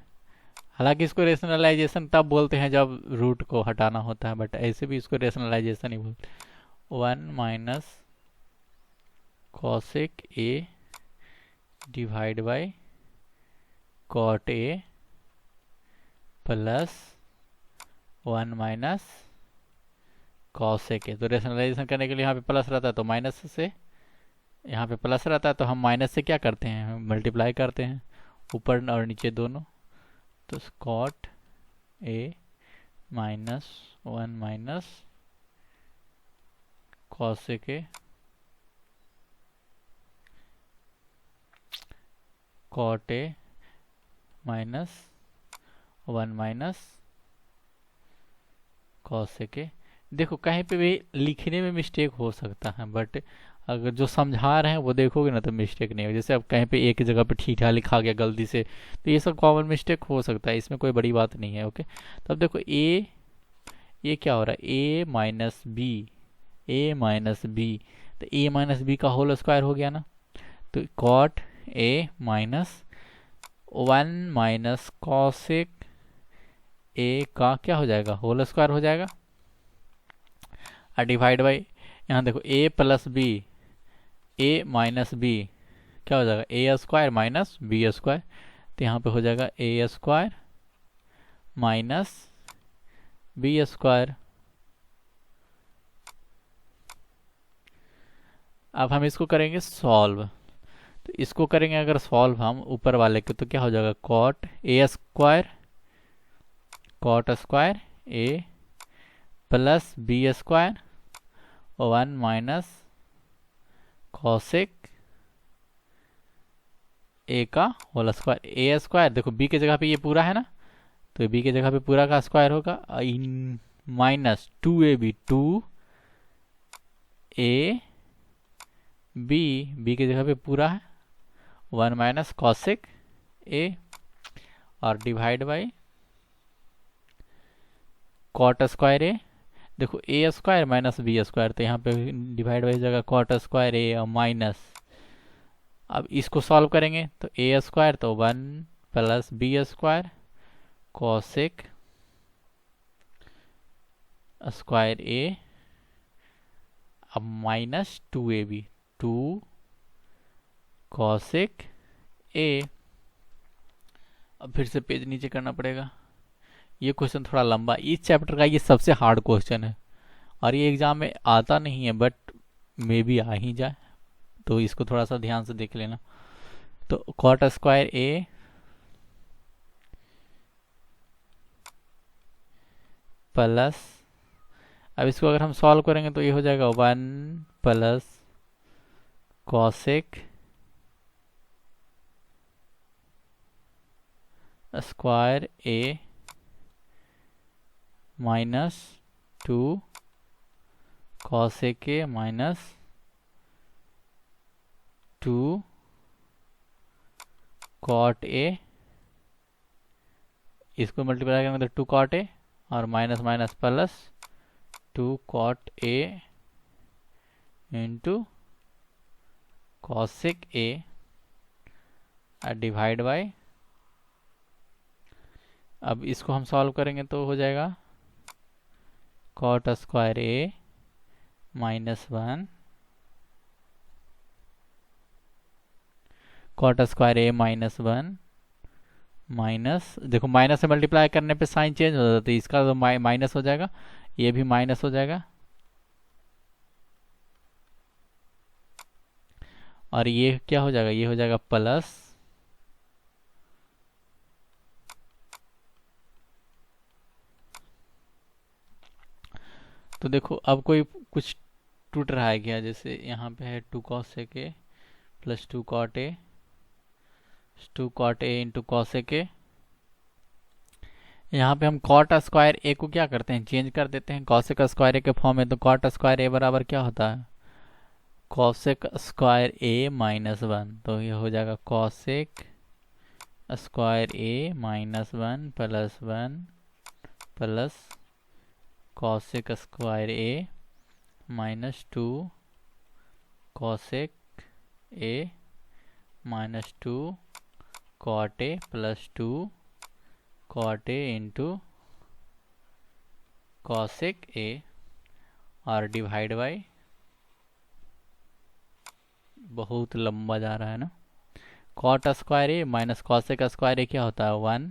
हालांकि इसको रेशनलाइजेशन तब बोलते हैं जब रूट को हटाना होता है, बट ऐसे भी इसको रेशनलाइजेशन ही बोलते हैं। 1 minus cosec A divide by cot A plus 1 minus cosec A. तो रेशनलाइजेशन करने के लिए यहाँ पे प्लस रहता है तो माइनस से, यहाँ पे प्लस रहता है तो हम माइनस से क्या करते हैं, मल्टीप्लाई करते हैं ऊपर और नीचे दोनों। तो cot A minus 1 minus cosec A cot A minus 1 minus cosec A. देखो कहीं पे भी लिखने में मिस्टेक हो सकता है, बट अगर जो समझा रहे हैं वो देखोगे ना तो मिस्टेक नहीं हो। जैसे अब कहीं पे एक जगह पे ठीठा लिखा गया गलती से, तो ये सब कॉमन मिस्टेक हो सकता है, इसमें कोई बड़ी बात नहीं है। ओके, तब देखो ये क्या हो रहा है, ए माइनस बी, तो ए माइनस बी का होल स्क्वायर हो गया ना। तो cot A minus 1 minus cosec A का क्या हो जाएगा, होल स्क्वायर हो जाएगा, और डिवाइड बाई यहाँ देखो ए प्लस बी, ए माइनस बी क्या हो जाएगा, ए स्क्वायर माइनस बी स्क्वायर। तो यहाँ पे हो जाएगा ए स्क्वायर माइनस बी स्क्वायर। अब हम इसको करेंगे सॉल्व, तो इसको करेंगे अगर सॉल्व हम ऊपर वाले के, तो क्या हो जाएगा, cot square A plus B square 1 minus cosec A का होल स्क्वायर। ए स्क्वायर देखो बी के जगह पे ये पूरा है ना, तो बी के जगह पे पूरा का स्क्वायर होगा, माइनस 2ab 2a बी के जगह पे पूरा है 1 माइनस कॉसेक ए, और डिवाइड बाई कॉट स्क्वायर ए। देखो ए स्क्वायर माइनस बी स्क्वायर, तो यहाँ पे डिवाइड बाई जगह कॉट स्क्वायर ए और माइनस। अब इसको सॉल्व करेंगे तो ए स्क्वायर तो 1 plus B square cosec square A, अब माइनस 2ab 2 कॉसेक ए। अब फिर से पेज नीचे करना पड़ेगा। ये क्वेश्चन थोड़ा लंबा, इस चैप्टर का ये सबसे हार्ड क्वेश्चन है और ये एग्जाम में आता नहीं है, बट मे भी आ ही जाए, तो इसको थोड़ा सा ध्यान से देख लेना। तो कॉट स्क्वायर ए प्लस, अब इसको अगर हम सॉल्व करेंगे तो ये हो जाएगा 1 plus cosec square A minus 2 cosec A minus 2 cot A. इसको मल्टीप्लाई करेंगे तो 2 कॉट ए और minus minus plus 2 cot A into cosec A divide by, अब इसको हम सॉल्व करेंगे तो हो जाएगा cot square A minus 1 cot square A minus 1 minus, देखो माइनस से मल्टीप्लाई करने पे साइन चेंज हो जाता है, इसका तो माइनस हो जाएगा, ये भी माइनस हो जाएगा, और ये क्या हो जाएगा, ये हो जाएगा प्लस। तो देखो अब कोई कुछ टूट रहा है क्या, जैसे यहाँ पे है 2 cosec A plus 2 cot A, 2 cot A into cosec A. यहाँ पे हम कॉट स्क्वायर ए को क्या करते हैं, चेंज कर देते हैं कॉसेक स्क्वायर ए के फॉर्म में। तो कॉट स्क्वायर ए बराबर क्या होता है, कॉसेक स्क्वायर ए माइनस 1, तो ये हो जाएगा cosec square A minus 1 plus 1 plus cosec square A minus 2 cosec A minus 2 cot A plus 2 cot A into cosec A और डिवाइड बाई, बहुत लंबा जा रहा है ना, cot square A minus cosec square A क्या होता है 1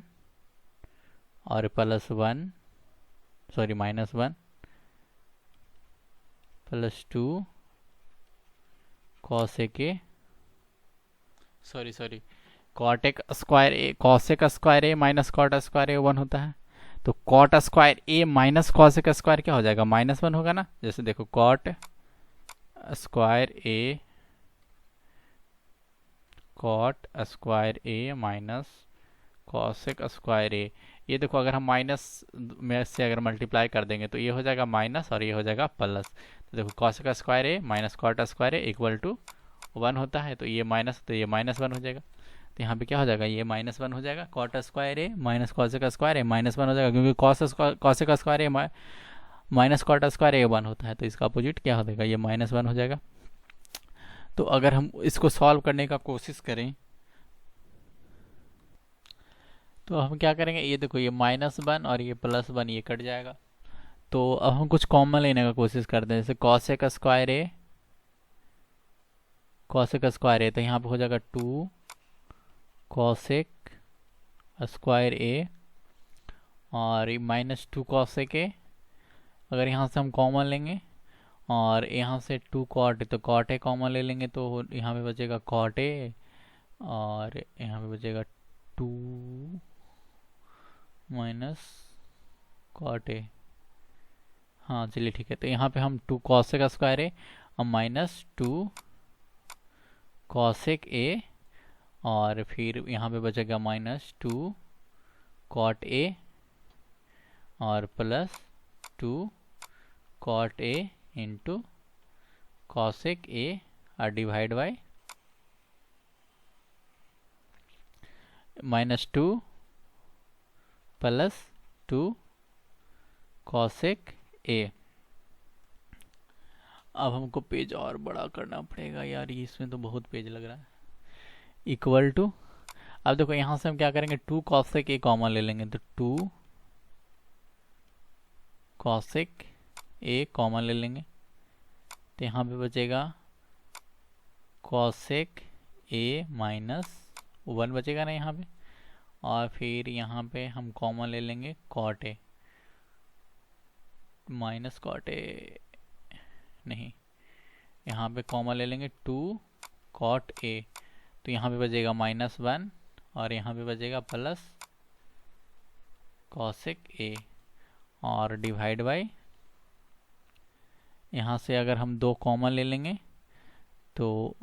और plus 1 sorry minus 1 plus 2 cosec A sorry cosec square A cosec square A minus cot square A 1 होता है। तो cot square A minus cosec square क्या हो जाएगा -1 होगा ना। जैसे देखो cot square A cot square A minus cosec square A, ये देखो अगर हम माइनस में से अगर मल्टीप्लाई कर देंगे तो ये हो जाएगा माइनस और ये हो जाएगा प्लस। तो देखो cosec square A minus cot square A equal to 1 होता है, तो ये माइनस तो ये -1 हो जाएगा। तो यहाँ पे क्या हो जाएगा ये -1 हो जाएगा, cot square A minus cosec square A -1 हो जाएगा, क्योंकि cosec square A minus cot square A 1 होता है, तो इसका अपोजिट क्या हो जाएगा ये -1 हो जाएगा। तो अगर हम इसको सॉल्व करने का कोशिश करें तो हम क्या करेंगे, ये देखो ये -1 और ये +1 ये कट जाएगा। तो अब हम कुछ कॉमन लेने का कोशिश करते हैं, जैसे कॉसेक स्क्वायर ए तो यहाँ पे हो जाएगा 2 कॉसेक स्क्वायर ए और -2 कॉसेक ए। अगर यहाँ से हम कॉमन लेंगे और यहाँ से 2 कॉट, तो कॉट ए कॉमन ले लेंगे तो यहाँ पे बचेगा कॉट ए और यहाँ पे बचेगा 2 माइनस कॉट ए। हाँ चलिए ठीक है, तो यहाँ पे हम 2 कॉसेक स्क्वायर ए और -2 कॉसेक ए और फिर यहाँ पे बचेगा -2 कॉट ए और +2 cot A into cosec A और डिवाइड बाई -2 +2 कॉसेक ए। अब हमको पेज और बड़ा करना पड़ेगा यार, ये इसमें तो बहुत पेज लग रहा है। इक्वल टू, अब देखो यहाँ से हम क्या करेंगे 2 कॉसेक ए कॉमन ले लेंगे, तो 2 कॉसेक ए कॉमन ले लेंगे, तो यहाँ पे बचेगा कॉसेक ए -1 बचेगा ना यहाँ पे, और फिर यहाँ पे हम कॉमन ले लेंगे cot A minus cot A नहीं, यहाँ पे कॉमन ले लेंगे 2 कॉट ए, तो यहाँ पे बचेगा -1 और यहाँ पे बचेगा प्लस कॉसेक ए और डिवाइड बाई, यहाँ से अगर हम 2 कॉमन ले लेंगे तो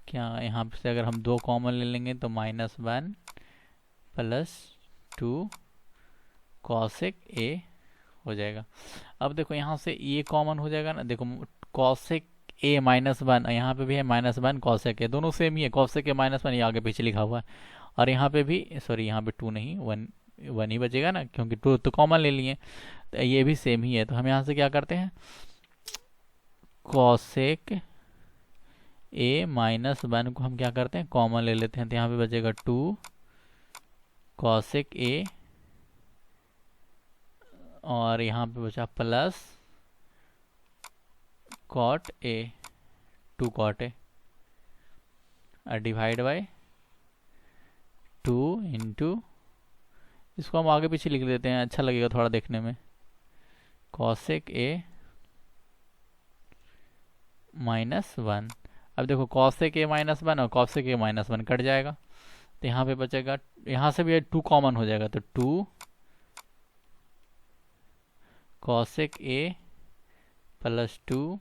क्या, यहाँ से अगर हम 2 कॉमन ले लेंगे तो -1 +2 कॉसेक ए हो जाएगा। अब देखो यहाँ से ये कॉमन हो जाएगा ना, देखो कॉसेक ए -1 यहाँ पे भी है -1 कॉसेक ए, दोनों सेम ही है, कॉसेक ए -1 ये आगे पीछे लिखा हुआ है, और यहाँ पे भी सॉरी यहाँ पे 2 नहीं 1 ही बचेगा ना, क्योंकि 2 तो कॉमन ले लिए, तो ये भी सेम ही है। तो हम यहाँ से क्या करते हैं कॉसेक ए -1 को हम क्या करते हैं कॉमन ले लेते हैं, तो यहाँ पे बचेगा 2 कॉसेक ए और यहाँ पे बचा plus cot A 2 cot A और डिवाइड बाय 2 इंटू, इसको हम आगे पीछे लिख लेते हैं, अच्छा लगेगा थोड़ा देखने में, कॉसेक ए -1। अब देखो कॉसेक ए -1 और कॉसेक ए -1 कट जाएगा, तो यहाँ पे बचेगा, यहाँ से भी 2 कॉमन हो जाएगा, तो 2 cosec A +2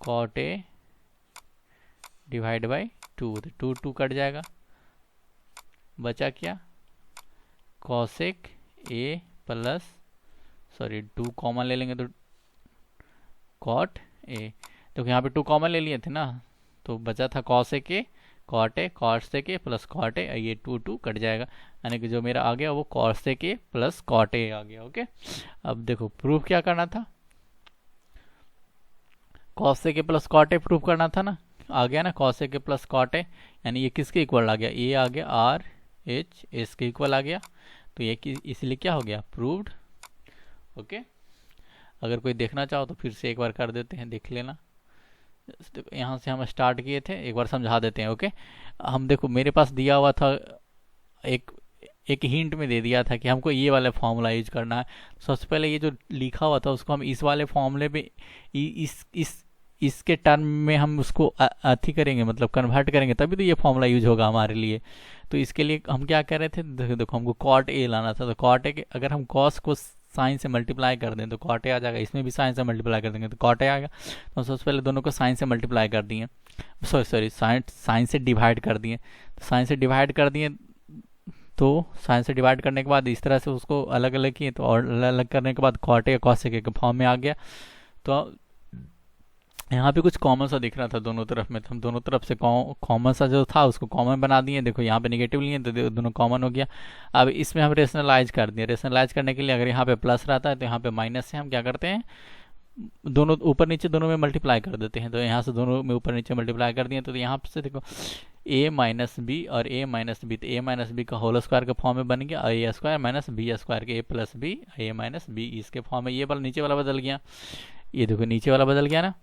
cot A divide by 2, तो 2 कट जाएगा, बचा क्या कॉसेक ए प्लस 2 कॉमन ले लेंगे तो कॉट ए, तो यहाँ पे 2 कॉमन ले लिए थे ना, तो बचा था cosec A cosec A plus cot A, ये 2 कट जाएगा, यानी कि जो मेरा आ गया वो cosec A plus cot A आ गया। ओके, अब देखो प्रूफ क्या करना था, कॉस ए के प्लस कॉट ए प्रूव करना था ना, आ गया ना कॉस ए के प्लस कॉट ए, यानी ये किसके इक्वल आ गया, ए आ गया आर एच एस के इक्वल आ गया, तो ये इसलिए क्या हो गया, प्रूव्ड। ओके, अगर कोई देखना चाहो तो फिर से एक बार कर देते हैं, देख लेना। यहाँ से हम स्टार्ट किए थे, एक बार समझा देते हैं। ओके, हम देखो मेरे पास दिया हुआ था एक हिंट में दे दिया था कि हमको ये वाला फॉर्मूला यूज करना है। सबसे पहले ये जो लिखा हुआ था उसको हम इस वाले फॉर्मूले में इसके टर्म में हम उसको अथी करेंगे, मतलब कन्वर्ट करेंगे, तभी तो ये फॉर्मूला यूज होगा हमारे लिए। तो इसके लिए हम क्या कर रहे थे, देखो हमको कॉट ए लाना था, तो कॉट ए के अगर हम कॉस को साइन से मल्टीप्लाई कर दें तो कॉट ए आ जाएगा, इसमें भी साइन से मल्टीप्लाई कर देंगे तो कॉट ए आएगा। तो हम सबसे पहले दोनों को साइन से मल्टीप्लाई कर दिए, सॉरी साइन से डिवाइड कर दिए, तो साइन से डिवाइड कर दिए, तो साइन से डिवाइड करने के बाद इस तरह से उसको अलग अलग किए, तो और अलग अलग करने के बाद कॉट ए कॉस ए के फॉर्म में आ गया। तो यहाँ पे कुछ कॉमन सा दिख रहा था दोनों तरफ में, तो हम दोनों तरफ से कॉमन सा जो था उसको कॉमन बना दिए। देखो यहाँ पे नेगेटिव लिए तो दोनों कॉमन हो गया। अब इसमें हम रेशनलाइज कर दिए, रेशनलाइज करने के लिए अगर यहाँ पे प्लस रहता है तो यहाँ पे माइनस से हम क्या करते हैं, दोनों ऊपर नीचे दोनों में मल्टीप्लाई कर देते हैं। तो यहाँ से दोनों में ऊपर नीचे मल्टीप्लाई कर दिए, तो यहाँ से देखो a माइनस बी और a माइनस बी, तो a माइनस बी का होल स्क्वायर के फॉर्म में बन गया, a square minus B square के a plus B a minus B इसके फॉर्म में। ये वाला नीचे वाला बदल गया, ये देखो नीचे वाला बदल गया ना।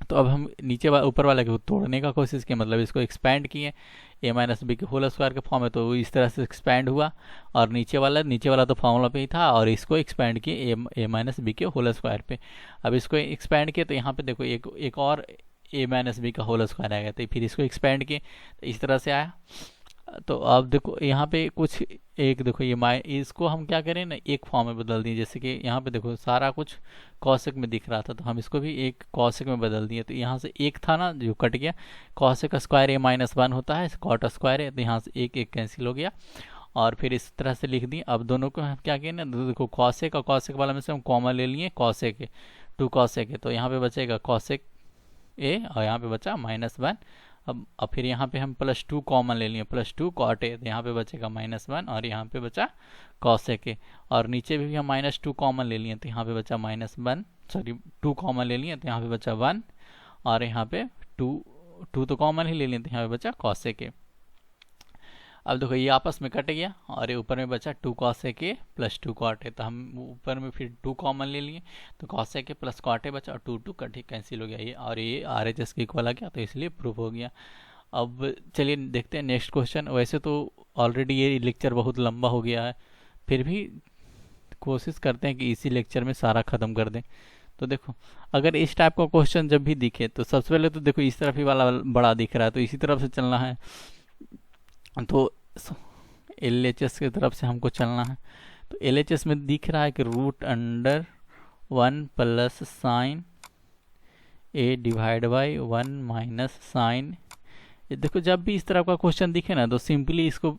तो अब हम नीचे ऊपर वाले को तोड़ने का कोशिश किए, मतलब इसको एक्सपैंड किए, a माइनस बी के होल स्क्वायर के फॉर्म में, तो इस तरह से एक्सपैंड हुआ। और नीचे वाला तो फॉर्मूला पे ही था, और इसको एक्सपैंड किए a माइनस बी के होल स्क्वायर पे। अब इसको एक्सपैंड किए तो यहाँ पे देखो एक और a माइनस बी का होल स्क्वायर आएगा, तो फिर इसको एक्सपैंड किए तो इस तरह से आया। तो अब देखो यहाँ पे कुछ एक देखो ये इसको हम क्या करें ना, एक फॉर्म में बदल दिए। जैसे कि यहाँ पे देखो सारा कुछ कॉसेक में दिख रहा था, तो हम इसको भी एक कॉसेक में बदल दिए। तो यहाँ से एक था ना जो कट गया, cosec square a minus one होता है, कॉट स्क्वायर है, तो यहाँ से एक कैंसिल हो गया, और फिर इस तरह से लिख दिए। अब दोनों को हम क्या किए ना, देखो कॉसेक और कॉसेक वाला में से हम कॉमन ले लिए कॉसेक है, 2 कॉसेक है, तो यहाँ पे बचेगा कॉसेक ए और यहाँ पे बचा माइनस वन। अब फिर यहाँ पे हम +2 कॉमन ले लिए, +2 कॉट ए, तो यहाँ पे बचेगा -1 और यहाँ पे बचा कॉसेक ए। और नीचे भी हम -2 कॉमन ले लिए, तो यहाँ पे बचा -1, सॉरी 2 कॉमन ले लिए तो यहाँ पे बचा 1, और यहाँ पे 2 तो कॉमन ही ले लिए तो यहाँ पे बचा कॉसेक ए। अब देखो ये आपस में कट गया, और ये ऊपर में बचा 2 कॉसेक ए +2 कॉट ए, तो हम ऊपर में फिर 2 कॉमन ले लिए, तो cosec A plus cot A बचा, और 2 कट ही कैंसिल हो गया ये, और ये RHS के इक्वल आ गया, तो इसलिए प्रूफ हो गया। अब चलिए देखते हैं नेक्स्ट क्वेश्चन। वैसे तो ऑलरेडी ये लेक्चर बहुत लंबा हो गया है, फिर भी कोशिश करते हैं कि इसी लेक्चर में सारा ख़त्म कर दें। तो देखो अगर इस टाइप का क्वेश्चन जब भी दिखे तो सबसे पहले तो देखो इस तरफ ही वाला बड़ा दिख रहा है, तो इसी तरफ से चलना है, तो LHS की तरफ से हमको चलना है। तो LHS में दिख रहा है कि √1 plus sine a divide by 1 minus sine. देखो जब भी इस तरह का क्वेश्चन दिखे ना, तो सिंपली इसको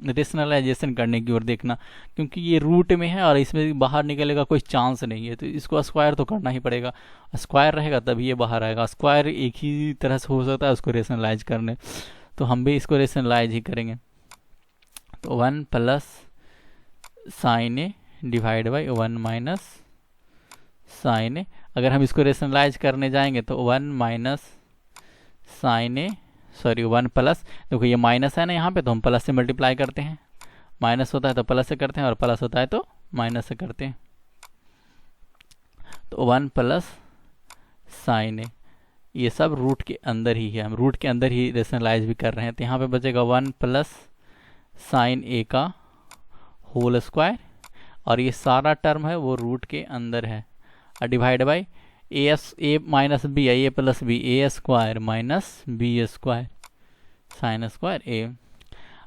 रेशनलाइजेशन करने की ओर देखना, क्योंकि ये रूट में है और इसमें बाहर निकलने का कोई चांस नहीं है, तो इसको स्क्वायर तो करना ही पड़ेगा। स्क्वायर रहेगा तभी ये बाहर आएगा, स्क्वायर एक ही तरह से हो सकता है उसको रेशनलाइज करने, तो हम भी इसको रेशनलाइज ही करेंगे। तो 1 plus sine A divide by 1 minus sine A. अगर हम इसको रेशनलाइज करने जाएंगे तो 1 minus sine A, sorry 1 plus, देखो ये माइनस है ना यहाँ पे, तो हम प्लस से मल्टीप्लाई करते हैं, माइनस होता है तो प्लस से करते हैं और प्लस होता है तो माइनस से करते हैं। तो 1 प्लस साइन ए, ये सब रूट के अंदर ही है, हम रूट के अंदर ही रेशनलाइज भी कर रहे हैं। तो यहाँ पे बचेगा 1 प्लस साइन ए का होल स्क्वायर, और ये सारा टर्म है वो रूट के अंदर है, और divide by A minus B A plus B A square minus B square sine square A.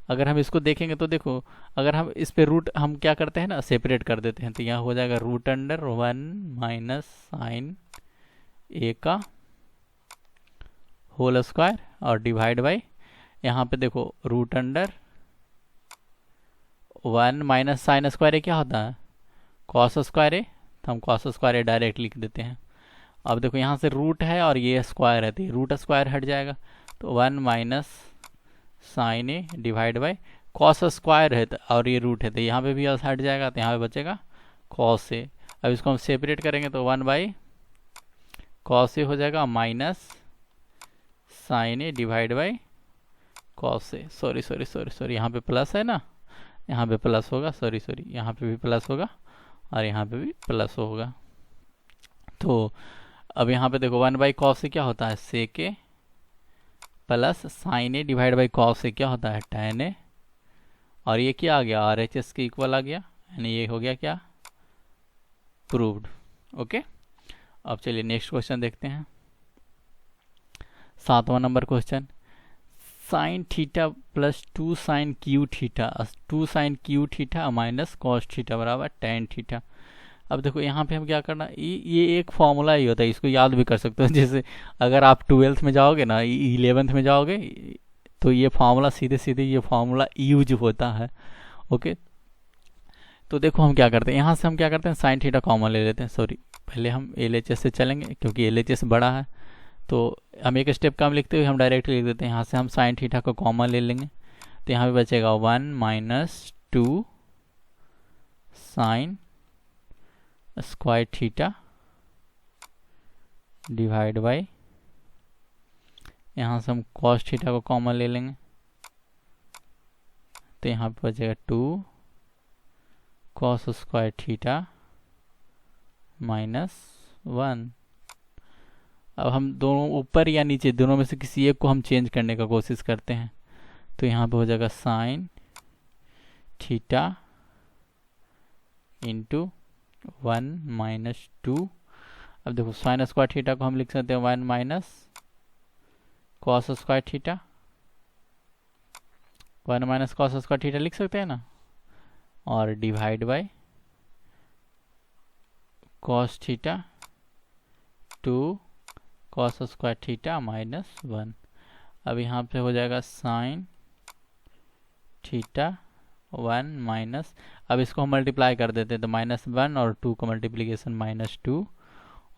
अगर हम इसको देखेंगे तो देखो अगर हम इस पे रूट हम क्या करते हैं ना, सेपरेट कर देते हैं, तो यहाँ हो जाएगा √1 माइनस साइन ए का होल स्क्वायर और डिवाइड बाई, यहाँ पे देखो √1 माइनस साइन स्क्वायर ए क्या होता है, कॉस स्क्वायर ए, तो हम कॉस स्क्वायर ए डायरेक्ट लिख देते हैं। अब देखो यहाँ से रूट है और ये स्क्वायर है, तो ये रूट स्क्वायर हट जाएगा, तो 1 minus sine A divide by cos square है और ये रूट है, तो यहाँ पे भी हट जाएगा, तो यहाँ पे बचेगा कॉस ए। अब इसको हम सेपरेट करेंगे तो 1 बाई कॉस ए हो जाएगा minus sine A divide by cos A, sorry यहाँ पे प्लस है ना, यहाँ पे प्लस होगा, सॉरी यहाँ पे भी प्लस होगा और यहाँ पे भी प्लस होगा। तो अब यहाँ पे देखो 1 बाई कॉस ए क्या होता है sec A, plus sine A divide by cos A क्या होता है टैन ए, और ये क्या आ गया आर एच एस के इक्वल आ गया, यानी ये हो गया क्या प्रूव्ड। ओके, अब चलिए नेक्स्ट क्वेश्चन देखते हैं। 7वां number question, sine theta plus 2 sine cube theta, 2 sine cube theta minus cos theta बराबर टेन थीटा। अब देखो यहाँ पे हम क्या करना, ये एक फॉर्मूला ही होता है, इसको याद भी कर सकते हो। जैसे अगर आप 12th में जाओगे ना, 11th में जाओगे, तो ये फॉर्मूला सीधे सीधे ये फॉर्मूला यूज होता है। ओके, तो देखो हम क्या करते हैं, यहाँ से हम क्या करते हैं साइन थीटा कॉमन ले लेते हैं। सॉरी, पहले हम LHS से चलेंगे क्योंकि LHS बड़ा है, तो हम एक स्टेप कम लिखते हुए हम डायरेक्टली लिख देते हैं। यहाँ से हम साइन थीटा को कॉमन ले लेंगे, तो यहाँ पे बचेगा 1 minus 2 sign square theta divide by, यहाँ से हम कॉस थीटा को कॉमन ले लेंगे, तो यहाँ पे बचेगा 2 कॉस स्क्वायर थीटा माइनस 1। अब हम दोनों ऊपर या नीचे दोनों में से किसी एक को हम चेंज करने का कोशिश करते हैं, तो यहाँ पे हो जाएगा साइन थीटा इंटू 1 माइनस 2। अब देखो साइन स्क्वायर थीटा को हम लिख सकते हैं 1 minus cos square theta, 1 minus cos square theta लिख सकते हैं ना, और divide by cos theta 2 cos square theta minus 1। अब यहाँ पे हो जाएगा साइन थीटा 1 माइनस, अब इसको हम मल्टीप्लाई कर देते हैं, तो -1 और 2 का मल्टीप्लीकेशन -2,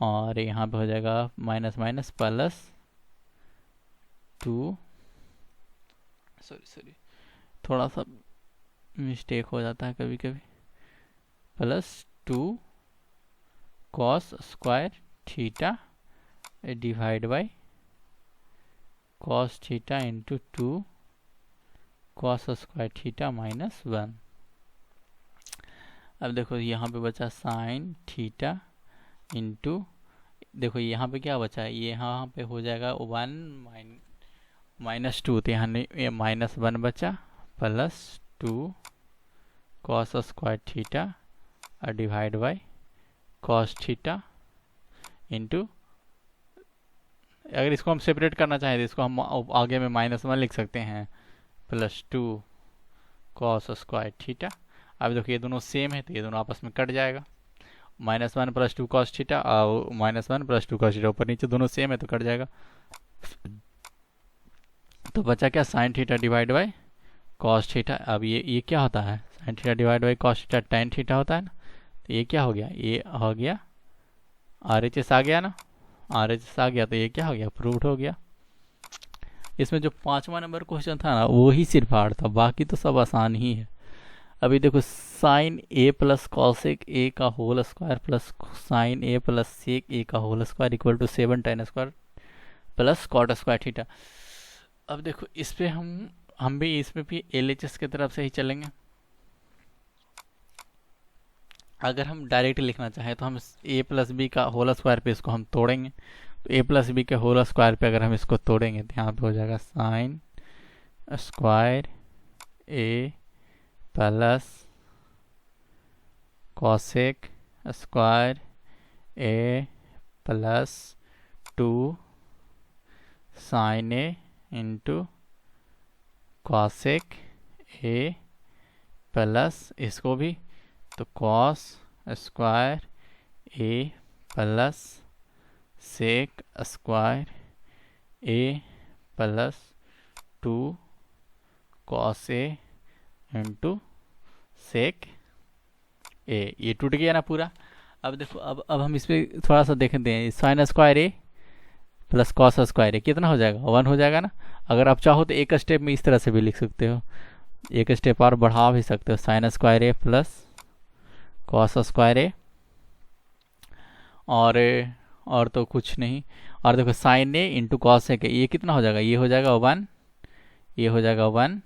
और यहाँ पे हो जाएगा माइनस माइनस प्लस 2, सॉरी थोड़ा सा मिस्टेक हो जाता है कभी कभी, plus 2 cos square theta divide by cos theta into 2 cos square theta minus 1। अब देखो यहाँ पे बचा साइन थीटा इंटू, देखो यहाँ पे क्या बचा है, यहाँ पे हो जाएगा 1 माइनस 2, तो यहाँ -1 बचा, plus 2 cos square theta divide by cos theta into, अगर इसको हम सेपरेट करना चाहें तो इसको हम आगे में -1 लिख सकते हैं, प्लस 2 कॉस स्क्वायर थीटा। अब देखो ये दोनों सेम है तो ये दोनों आपस में कट जाएगा, -1 प्लस 2 कॉस थीटा और -1 प्लस 2 कॉस थीटा, ऊपर नीचे दोनों सेम है तो कट जाएगा। तो बचा क्या sign theta divide by cos theta. अब ये क्या होता है, sine theta divide by cos theta tan theta होता है ना, तो ये क्या हो गया, ये हो गया RHS आ गया ना, RHS आ गया तो ये क्या हो गया प्रूव्ड हो गया। इसमें जो 5वां नंबर क्वेश्चन था ना वो ही सिर्फ हार्ड था, बाकी तो सब आसान ही है। अभी देखो sine A plus cosec A का whole square plus sine A plus sec A का whole square equal to 7 tan square plus cot square theta. अब देखो इस पे हम भी इसमें भी LHS की तरफ से ही चलेंगे। अगर हम डायरेक्ट लिखना चाहें तो हम a प्लस बी का होल स्क्वायर पे इसको हम तोड़ेंगे, तो a प्लस बी के होल स्क्वायर पे अगर हम इसको तोड़ेंगे तो यहाँ पे हो जाएगा sine square a plus cosec square a plus 2 sine a into cosec a plus इसको भी तो cos square a plus sec square a plus 2 cos a into sec a। ये टूट गया ना पूरा। अब देखो अब हम इस पर थोड़ा सा देखते हैं, sign square a plus cos square a कितना हो जाएगा 1 हो जाएगा ना। अगर आप चाहो तो एक स्टेप में इस तरह से भी लिख सकते हो, एक स्टेप और बढ़ा भी सकते हो, sign square a plus cos square a और और तो कुछ नहीं। और देखो sine A into cos A, ये कितना हो जाएगा, ये हो जाएगा 1, ये हो जाएगा 1,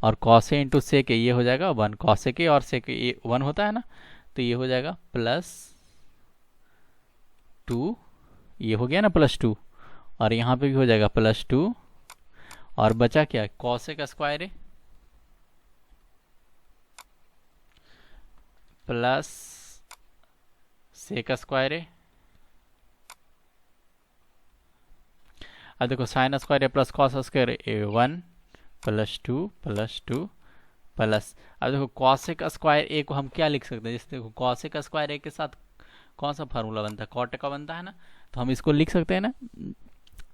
और कॉस ए इंटू सेक ए, ये हो जाएगा 1, कॉस ए के और सेक ए, ये 1 होता है ना, तो ये हो जाएगा +2, ये हो गया ना +2, और यहाँ पे भी हो जाएगा +2, और बचा क्या, कॉस ए का स्क्वायर है प्लस सेक का स्क्वायर है। अब देखो साइन स्क्वायर है प्लस कॉस स्क्वायर है 1 +2 +2 प्लस, अब देखो कॉसेक स्क्वायर ए को हम क्या लिख सकते हैं, जैसे देखो कॉसेक स्क्वायर ए के साथ कौन सा फार्मूला बनता है, कॉट का बनता है ना, तो हम इसको लिख सकते हैं ना।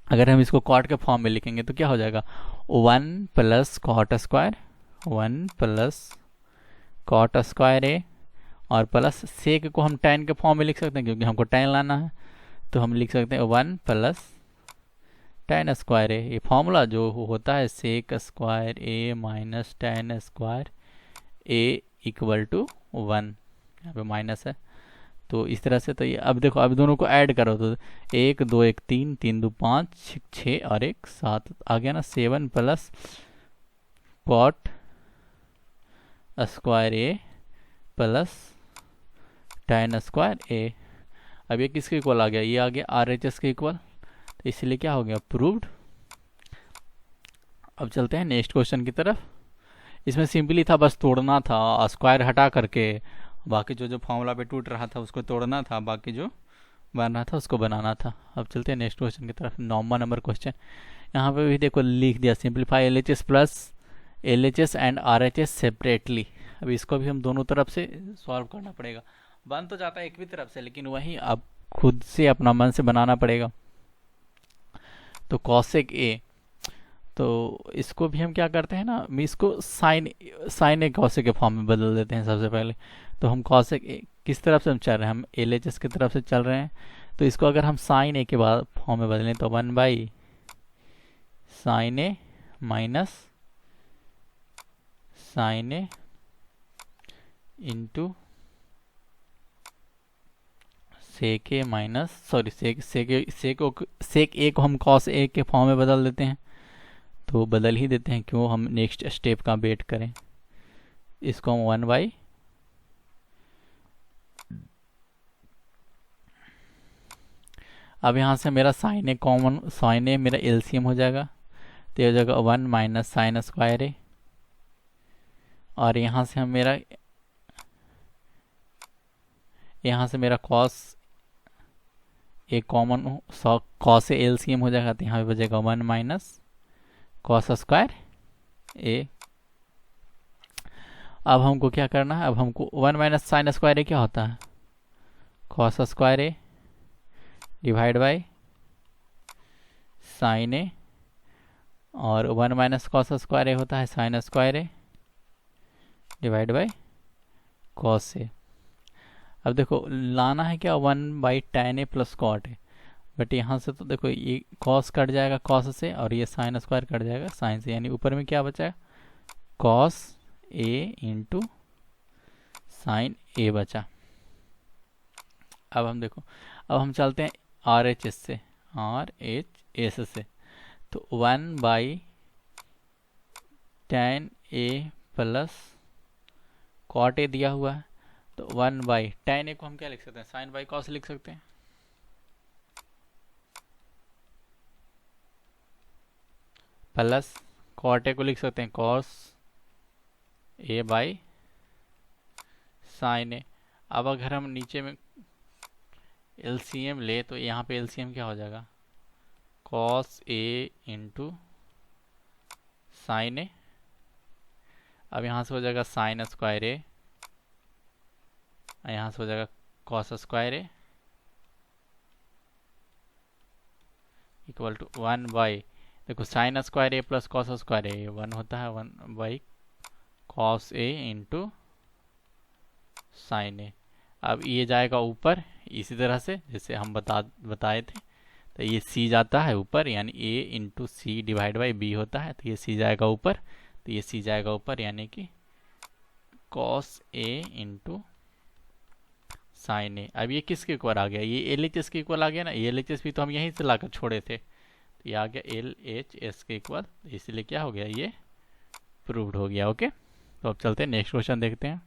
अगर हम इसको कॉट के फॉर्म में लिखेंगे तो क्या हो जाएगा, 1 + कॉट स्क्वायर, 1 + कॉट स्क्वायर ए, और प्लस सेक को हम tan के फॉर्म में लिख सकते हैं क्योंकि हमको tan लाना है, तो हम लिख सकते हैं 1 + tan स्क्वायर ए। ये फॉर्मूला जो होता है sec square A minus tan square A equal to 1, यहाँ पे माइनस है, तो इस तरह से। तो ये अब देखो, अब दोनों को ऐड करो तो 1 2 1 3 3 2 5 6 और 1 7 आ गया ना, 7 + cot square A plus tan square A. अब ये किसके इक्वल आ गया, ये आ गया RHS के इक्वल, तो इसलिए क्या हो गया, प्रूव्ड। अब चलते हैं नेक्स्ट क्वेश्चन की तरफ। इसमें सिंपली था, बस तोड़ना था, स्क्वायर हटा करके बाकी जो जो फॉर्मूला पे टूट रहा था उसको तोड़ना था, बाकी जो बन रहा था उसको बनाना था। अब चलते हैं नेक्स्ट क्वेश्चन की तरफ, 9वां नंबर क्वेश्चन। यहाँ पे भी देखो लिख दिया, simplify LHS plus LHS and RHS separately. अब इसको भी हम दोनों तरफ से सॉल्व करना पड़ेगा, बन तो जाता है एक भी तरफ से, लेकिन वही अब खुद से अपना मन से बनाना पड़ेगा। तो कॉसेक ए, तो इसको भी हम क्या करते हैं ना, इसको साइन ए कॉसेक के फॉर्म में बदल देते हैं सबसे पहले। तो हम कॉसेक ए किस तरफ से हम चल रहे हैं, हम LHS की तरफ से चल रहे हैं, तो इसको अगर हम साइन ए के बाद फॉर्म में बदलें तो 1/sin A minus sin A into sec A minus sec A को हम कॉस ए के फॉर्म में बदल देते हैं, तो बदल ही देते हैं, क्यों हम नेक्स्ट स्टेप का वेट करें। इसको हम 1/, अब यहाँ से मेरा साइन ए कॉमन, साइन ए मेरा LCM हो जाएगा, तो हो जाएगा 1 - sin स्क्वायर ए, और यहाँ से हम यहाँ से मेरा cos A common, cos A LCM हो जाएगा, तो यहाँ पे बचेगा 1 - कॉस स्क्वायर ए। अब हमको क्या करना है, अब हमको 1 - sin स्क्वायर ए क्या होता है, cos square A divide by sine A, और 1 - कॉस स्क्वायर ए होता है sine square A divide by cos A. अब देखो लाना है क्या, 1/tan A plus cot A, but यहाँ से तो देखो ये कॉस कट जाएगा कॉस से, और ये साइन स्क्वायर कट जाएगा साइन से, यानी ऊपर में क्या बचा, कॉस ए इंटू साइन ए बचा। अब हम देखो, अब हम चलते हैं RHS से, RHS से, तो 1/tan ए प्लस कॉट ए दिया हुआ है, तो 1/tan ए को हम क्या लिख सकते हैं, साइन बाई कॉस लिख सकते हैं, प्लस कॉट ए को लिख सकते हैं cos A by sine A. अब अगर हम नीचे में LCM ले तो यहाँ पे LCM क्या हो जाएगा, cos A into sine A. अब यहाँ से हो जाएगा साइन स्क्वायर ए, यहाँ से हो जाएगा cos square A equal to 1/, देखो sine square A plus cos square A 1 होता है, 1/, cos A into sine A. अब ये जाएगा ऊपर इसी तरह से जैसे हम बताए थे, तो ये C जाता है ऊपर, यानी A into C divide by B होता है, तो ये C जाएगा ऊपर, तो ये C जाएगा ऊपर, यानी कि cos A into sine A. अब ये किसके इक्वल आ गया, ये एल एच एस के इक्वल आ गया ना, एल एच एस भी तो हम यहीं से लाकर छोड़े थे, तो ये आ गया एल एच एस के इक्वल, इसलिए क्या हो गया, ये प्रूव्ड हो गया। ओके, तो अब चलते हैं नेक्स्ट क्वेश्चन देखते हैं।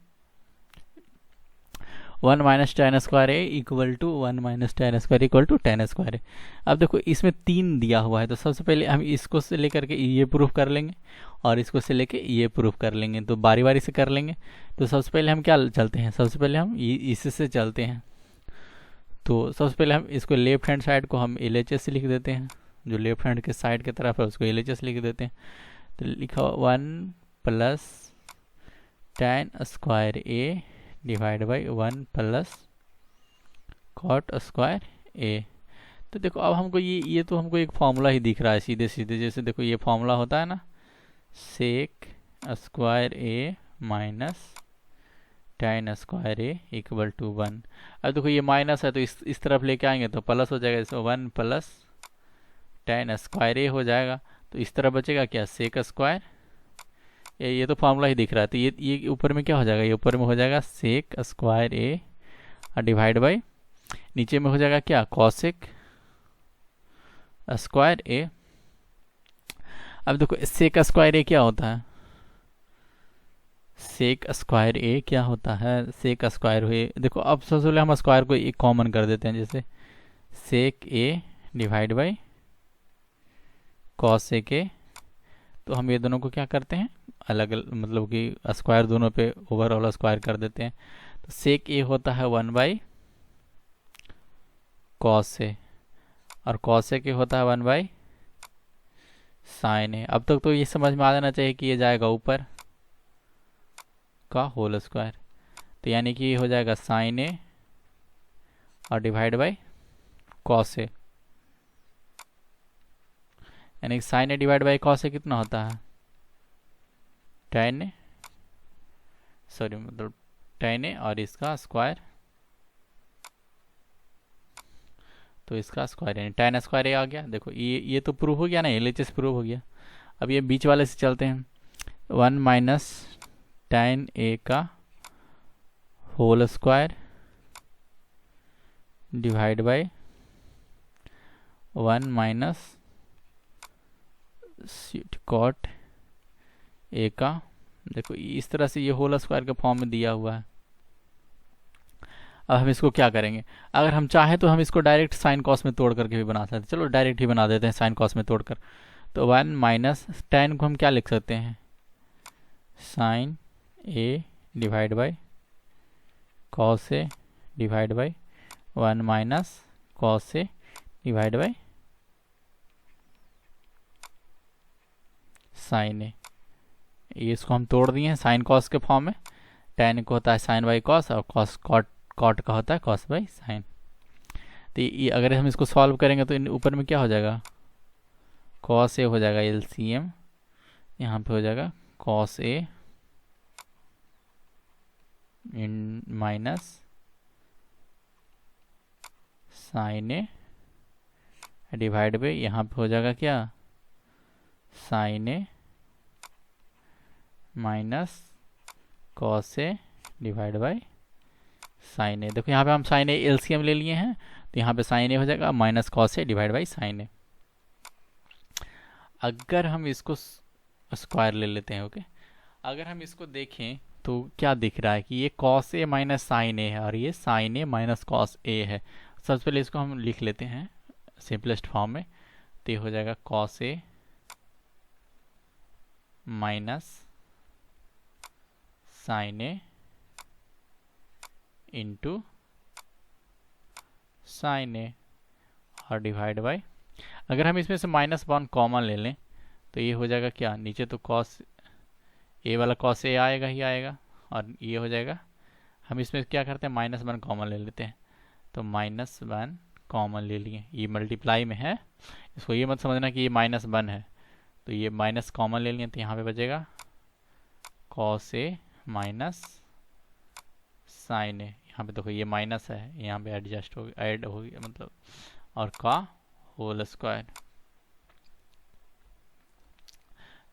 1 minus tan square A equal to 1 minus tan square equal to tan square A. अब देखो इसमें 3 दिया हुआ है, तो सबसे पहले हम इसको से लेकर के ये प्रूफ कर लेंगे और इसको से लेके ये प्रूफ कर लेंगे, तो बारी बारी से कर लेंगे। तो सबसे पहले हम क्या चलते हैं, सबसे पहले हम इससे चलते हैं। तो सबसे पहले हम इसको लेफ्ट हैंड साइड को हम एल एच एस लिख देते हैं, जो लेफ्ट हैंड के साइड की तरफ है उसको एल एच एस लिख देते हैं। तो लिखा 1 plus tan square A divide by 1 plus cot square A. तो देखो अब हमको ये तो हमको एक फॉर्मूला ही दिख रहा है सीधे सीधे, जैसे देखो ये फॉर्मूला होता है ना, sec square A minus tan square A equal to 1। अब देखो ये माइनस है तो इस तरफ लेके आएंगे तो प्लस हो जाएगा, जैसे 1 प्लस टेन स्क्वायर ए हो जाएगा, तो इस तरफ बचेगा क्या, सेक स्क्वायर। ये तो फॉर्मूला ही दिख रहा है, तो ये ऊपर में क्या हो जाएगा, ये ऊपर में हो जाएगा सेक स्क्वायर ए और डिवाइड बाई नीचे में हो जाएगा क्या, कॉसेक स्क्वायर ए। अब देखो सेक स्क्वायर ए क्या होता है, सेक स्क्वायर ए क्या होता है, सेक स्क्वायर हुए, देखो अब सबसे पहले हम स्क्वायर को एक कॉमन कर देते हैं, जैसे सेक A divide by cosec A. तो हम ये दोनों को क्या करते हैं, अलग अलग, मतलब कि स्क्वायर दोनों पे ओवरऑल स्क्वायर कर देते हैं। तो सेक ए होता है 1 बाई कॉस ए और कॉसेक ए होता है 1 बाई साइन ए। अब तक तो ये समझ में आ जाना चाहिए कि ये जाएगा ऊपर का होल स्क्वायर, तो यानी कि ये हो जाएगा साइन ए और डिवाइड बाई कॉस ए, यानी कि sine A divide by cos A कितना होता है, टेन ए, सॉरी मतलब टेन ए और इसका स्क्वायर, तो इसका स्क्वायर यानी टेन स्क्वायर ए आ गया। देखो ये तो प्रूव हो गया ना, एल एच एस प्रूव हो गया। अब ये बीच वाले से चलते हैं, 1 माइनस टेन ए का whole square divide by 1 minus cot A का। देखो इस तरह से ये होल स्क्वायर के फॉर्म में दिया हुआ है। अब हम इसको क्या करेंगे, अगर हम चाहें तो हम इसको डायरेक्ट साइन कॉस में तोड़ करके भी बना सकते हैं, चलो डायरेक्ट ही बना देते हैं साइन कॉस में तोड़कर। तो 1 माइनस टेन को हम क्या लिख सकते हैं, sine A divide by cos A divide by 1 minus cos A divide by sine A. ये इसको हम तोड़ दिए हैं साइन कॉस के फॉर्म में, टेन को होता है साइन बाई कॉस और कॉस कॉट का होता है कॉस बाई साइन। तो ये अगर हम इसको सॉल्व करेंगे तो ऊपर में क्या हो जाएगा, कॉस ए हो जाएगा एलसीएम, यहाँ पे हो जाएगा cos A in minus sine A divide by यहाँ पे हो जाएगा क्या, sine A minus cos A divide by sine A. देखो यहाँ पे हम साइन ए एलसीएम ले लिए हैं, तो यहाँ पे साइन ए हो जाएगा minus cos A divide by sine A. अगर हम इसको स्क्वायर ले लेते हैं, ओके, अगर हम इसको देखें तो क्या दिख रहा है कि ये cos A minus sine A है और ये साइन ए माइनस कॉस ए है। सबसे पहले इसको हम लिख लेते हैं सिंपलेस्ट फॉर्म में, तो ये हो जाएगा cos A minus sine A into sine A और डिवाइड बाई, अगर हम इसमें से -1 कॉमन ले लें तो ये हो जाएगा क्या, नीचे तो कॉस ए वाला कॉस ए आएगा ही आएगा और ये हो जाएगा, हम इसमें क्या करते हैं -1 कॉमन ले लेते हैं, तो -1 कॉमन ले लिए, ये मल्टीप्लाई में है, इसको ये मत समझना कि ये -1 है, तो ये माइनस कॉमन ले लिए, तो यहाँ पे बचेगा कॉस ए माइनस साइन ए। यहाँ पे देखो ये माइनस है, यहाँ पे एडजस्ट हो गया, ऐड हो गया मतलब, और का होल स्क्वायर।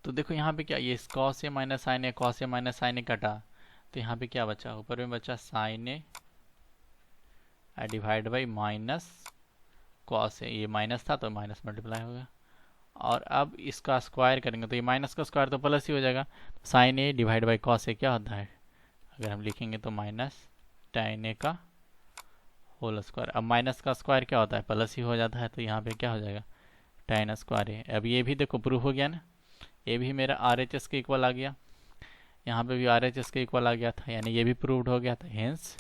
तो देखो यहाँ पे क्या, ये cos A minus sine A, cos A minus sine A कटा, तो यहाँ पे क्या बचा, ऊपर में बचा sine A divide by minus cos A, ये माइनस था तो माइनस मल्टीप्लाई हो गया। और अब इसका स्क्वायर करेंगे तो ये माइनस का स्क्वायर तो प्लस ही हो जाएगा। Sine A divide by cos A क्या होता है, अगर हम लिखेंगे तो माइनस tan ए का होल स्क्वायर। अब माइनस का स्क्वायर क्या होता है, प्लस ही हो जाता है, तो यहाँ पे क्या हो जाएगा tan स्क्वायर ए। अब ये भी देखो प्रूफ हो गया ना, ये भी मेरा RHS के इक्वल आ गया, यहाँ पे भी RHS के इक्वल आ गया था, यानी ये भी प्रूव्ड हो गया था, hence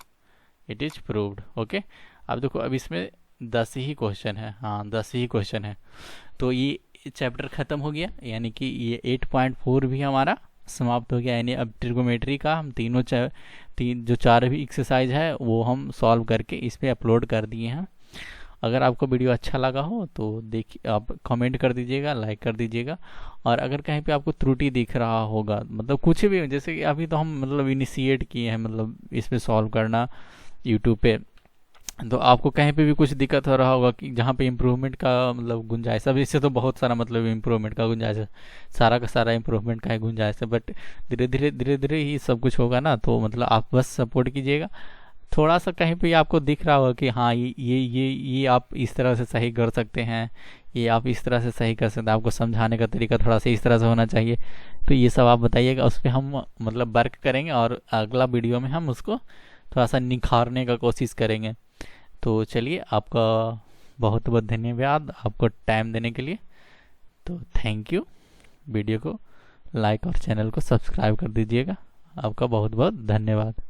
it is proved. Okay, अब देखो अब इसमें 10 ही क्वेश्चन है, हाँ 10 ही क्वेश्चन है, तो ये चैप्टर खत्म हो गया, यानी कि ये 8.4 भी हमारा समाप्त हो गया। यानी अब ट्रिगोमेट्री का हम जो 4 भी एक्सरसाइज है वो हम सॉल्व करके इस पर अपलोड कर दिए हैं। अगर आपको वीडियो अच्छा लगा हो तो देखिए, आप कमेंट कर दीजिएगा, लाइक कर दीजिएगा। और अगर कहीं पे आपको त्रुटि दिख रहा होगा, मतलब कुछ भी, जैसे कि अभी तो हम मतलब इनिशिएट किए हैं मतलब इस पे सॉल्व करना यूट्यूब पे, तो आपको कहीं पे भी कुछ दिक्कत हो रहा होगा कि जहाँ पे इम्प्रूवमेंट का मतलब गुंजाइश, अब इससे तो बहुत सारा मतलब इम्प्रूवमेंट का गुंजाइश है, सारा का सारा इम्प्रूवमेंट का ही गुंजाइश है, बट धीरे धीरे ही सब कुछ होगा ना, तो मतलब आप बस सपोर्ट कीजिएगा। थोड़ा सा कहीं पे आपको दिख रहा होगा कि हाँ ये आप इस तरह से सही कर सकते हैं, ये आप इस तरह से सही कर सकते हैं, आपको समझाने का तरीका थोड़ा सा इस तरह से होना चाहिए, तो ये सब आप बताइएगा, उस पर हम मतलब वर्क करेंगे और अगला वीडियो में हम उसको थोड़ा सा निखारने का कोशिश करेंगे। तो चलिए, आपका बहुत बहुत धन्यवाद आपको टाइम देने के लिए। तो थैंक यू, वीडियो को लाइक और चैनल को सब्सक्राइब कर दीजिएगा। आपका बहुत बहुत धन्यवाद।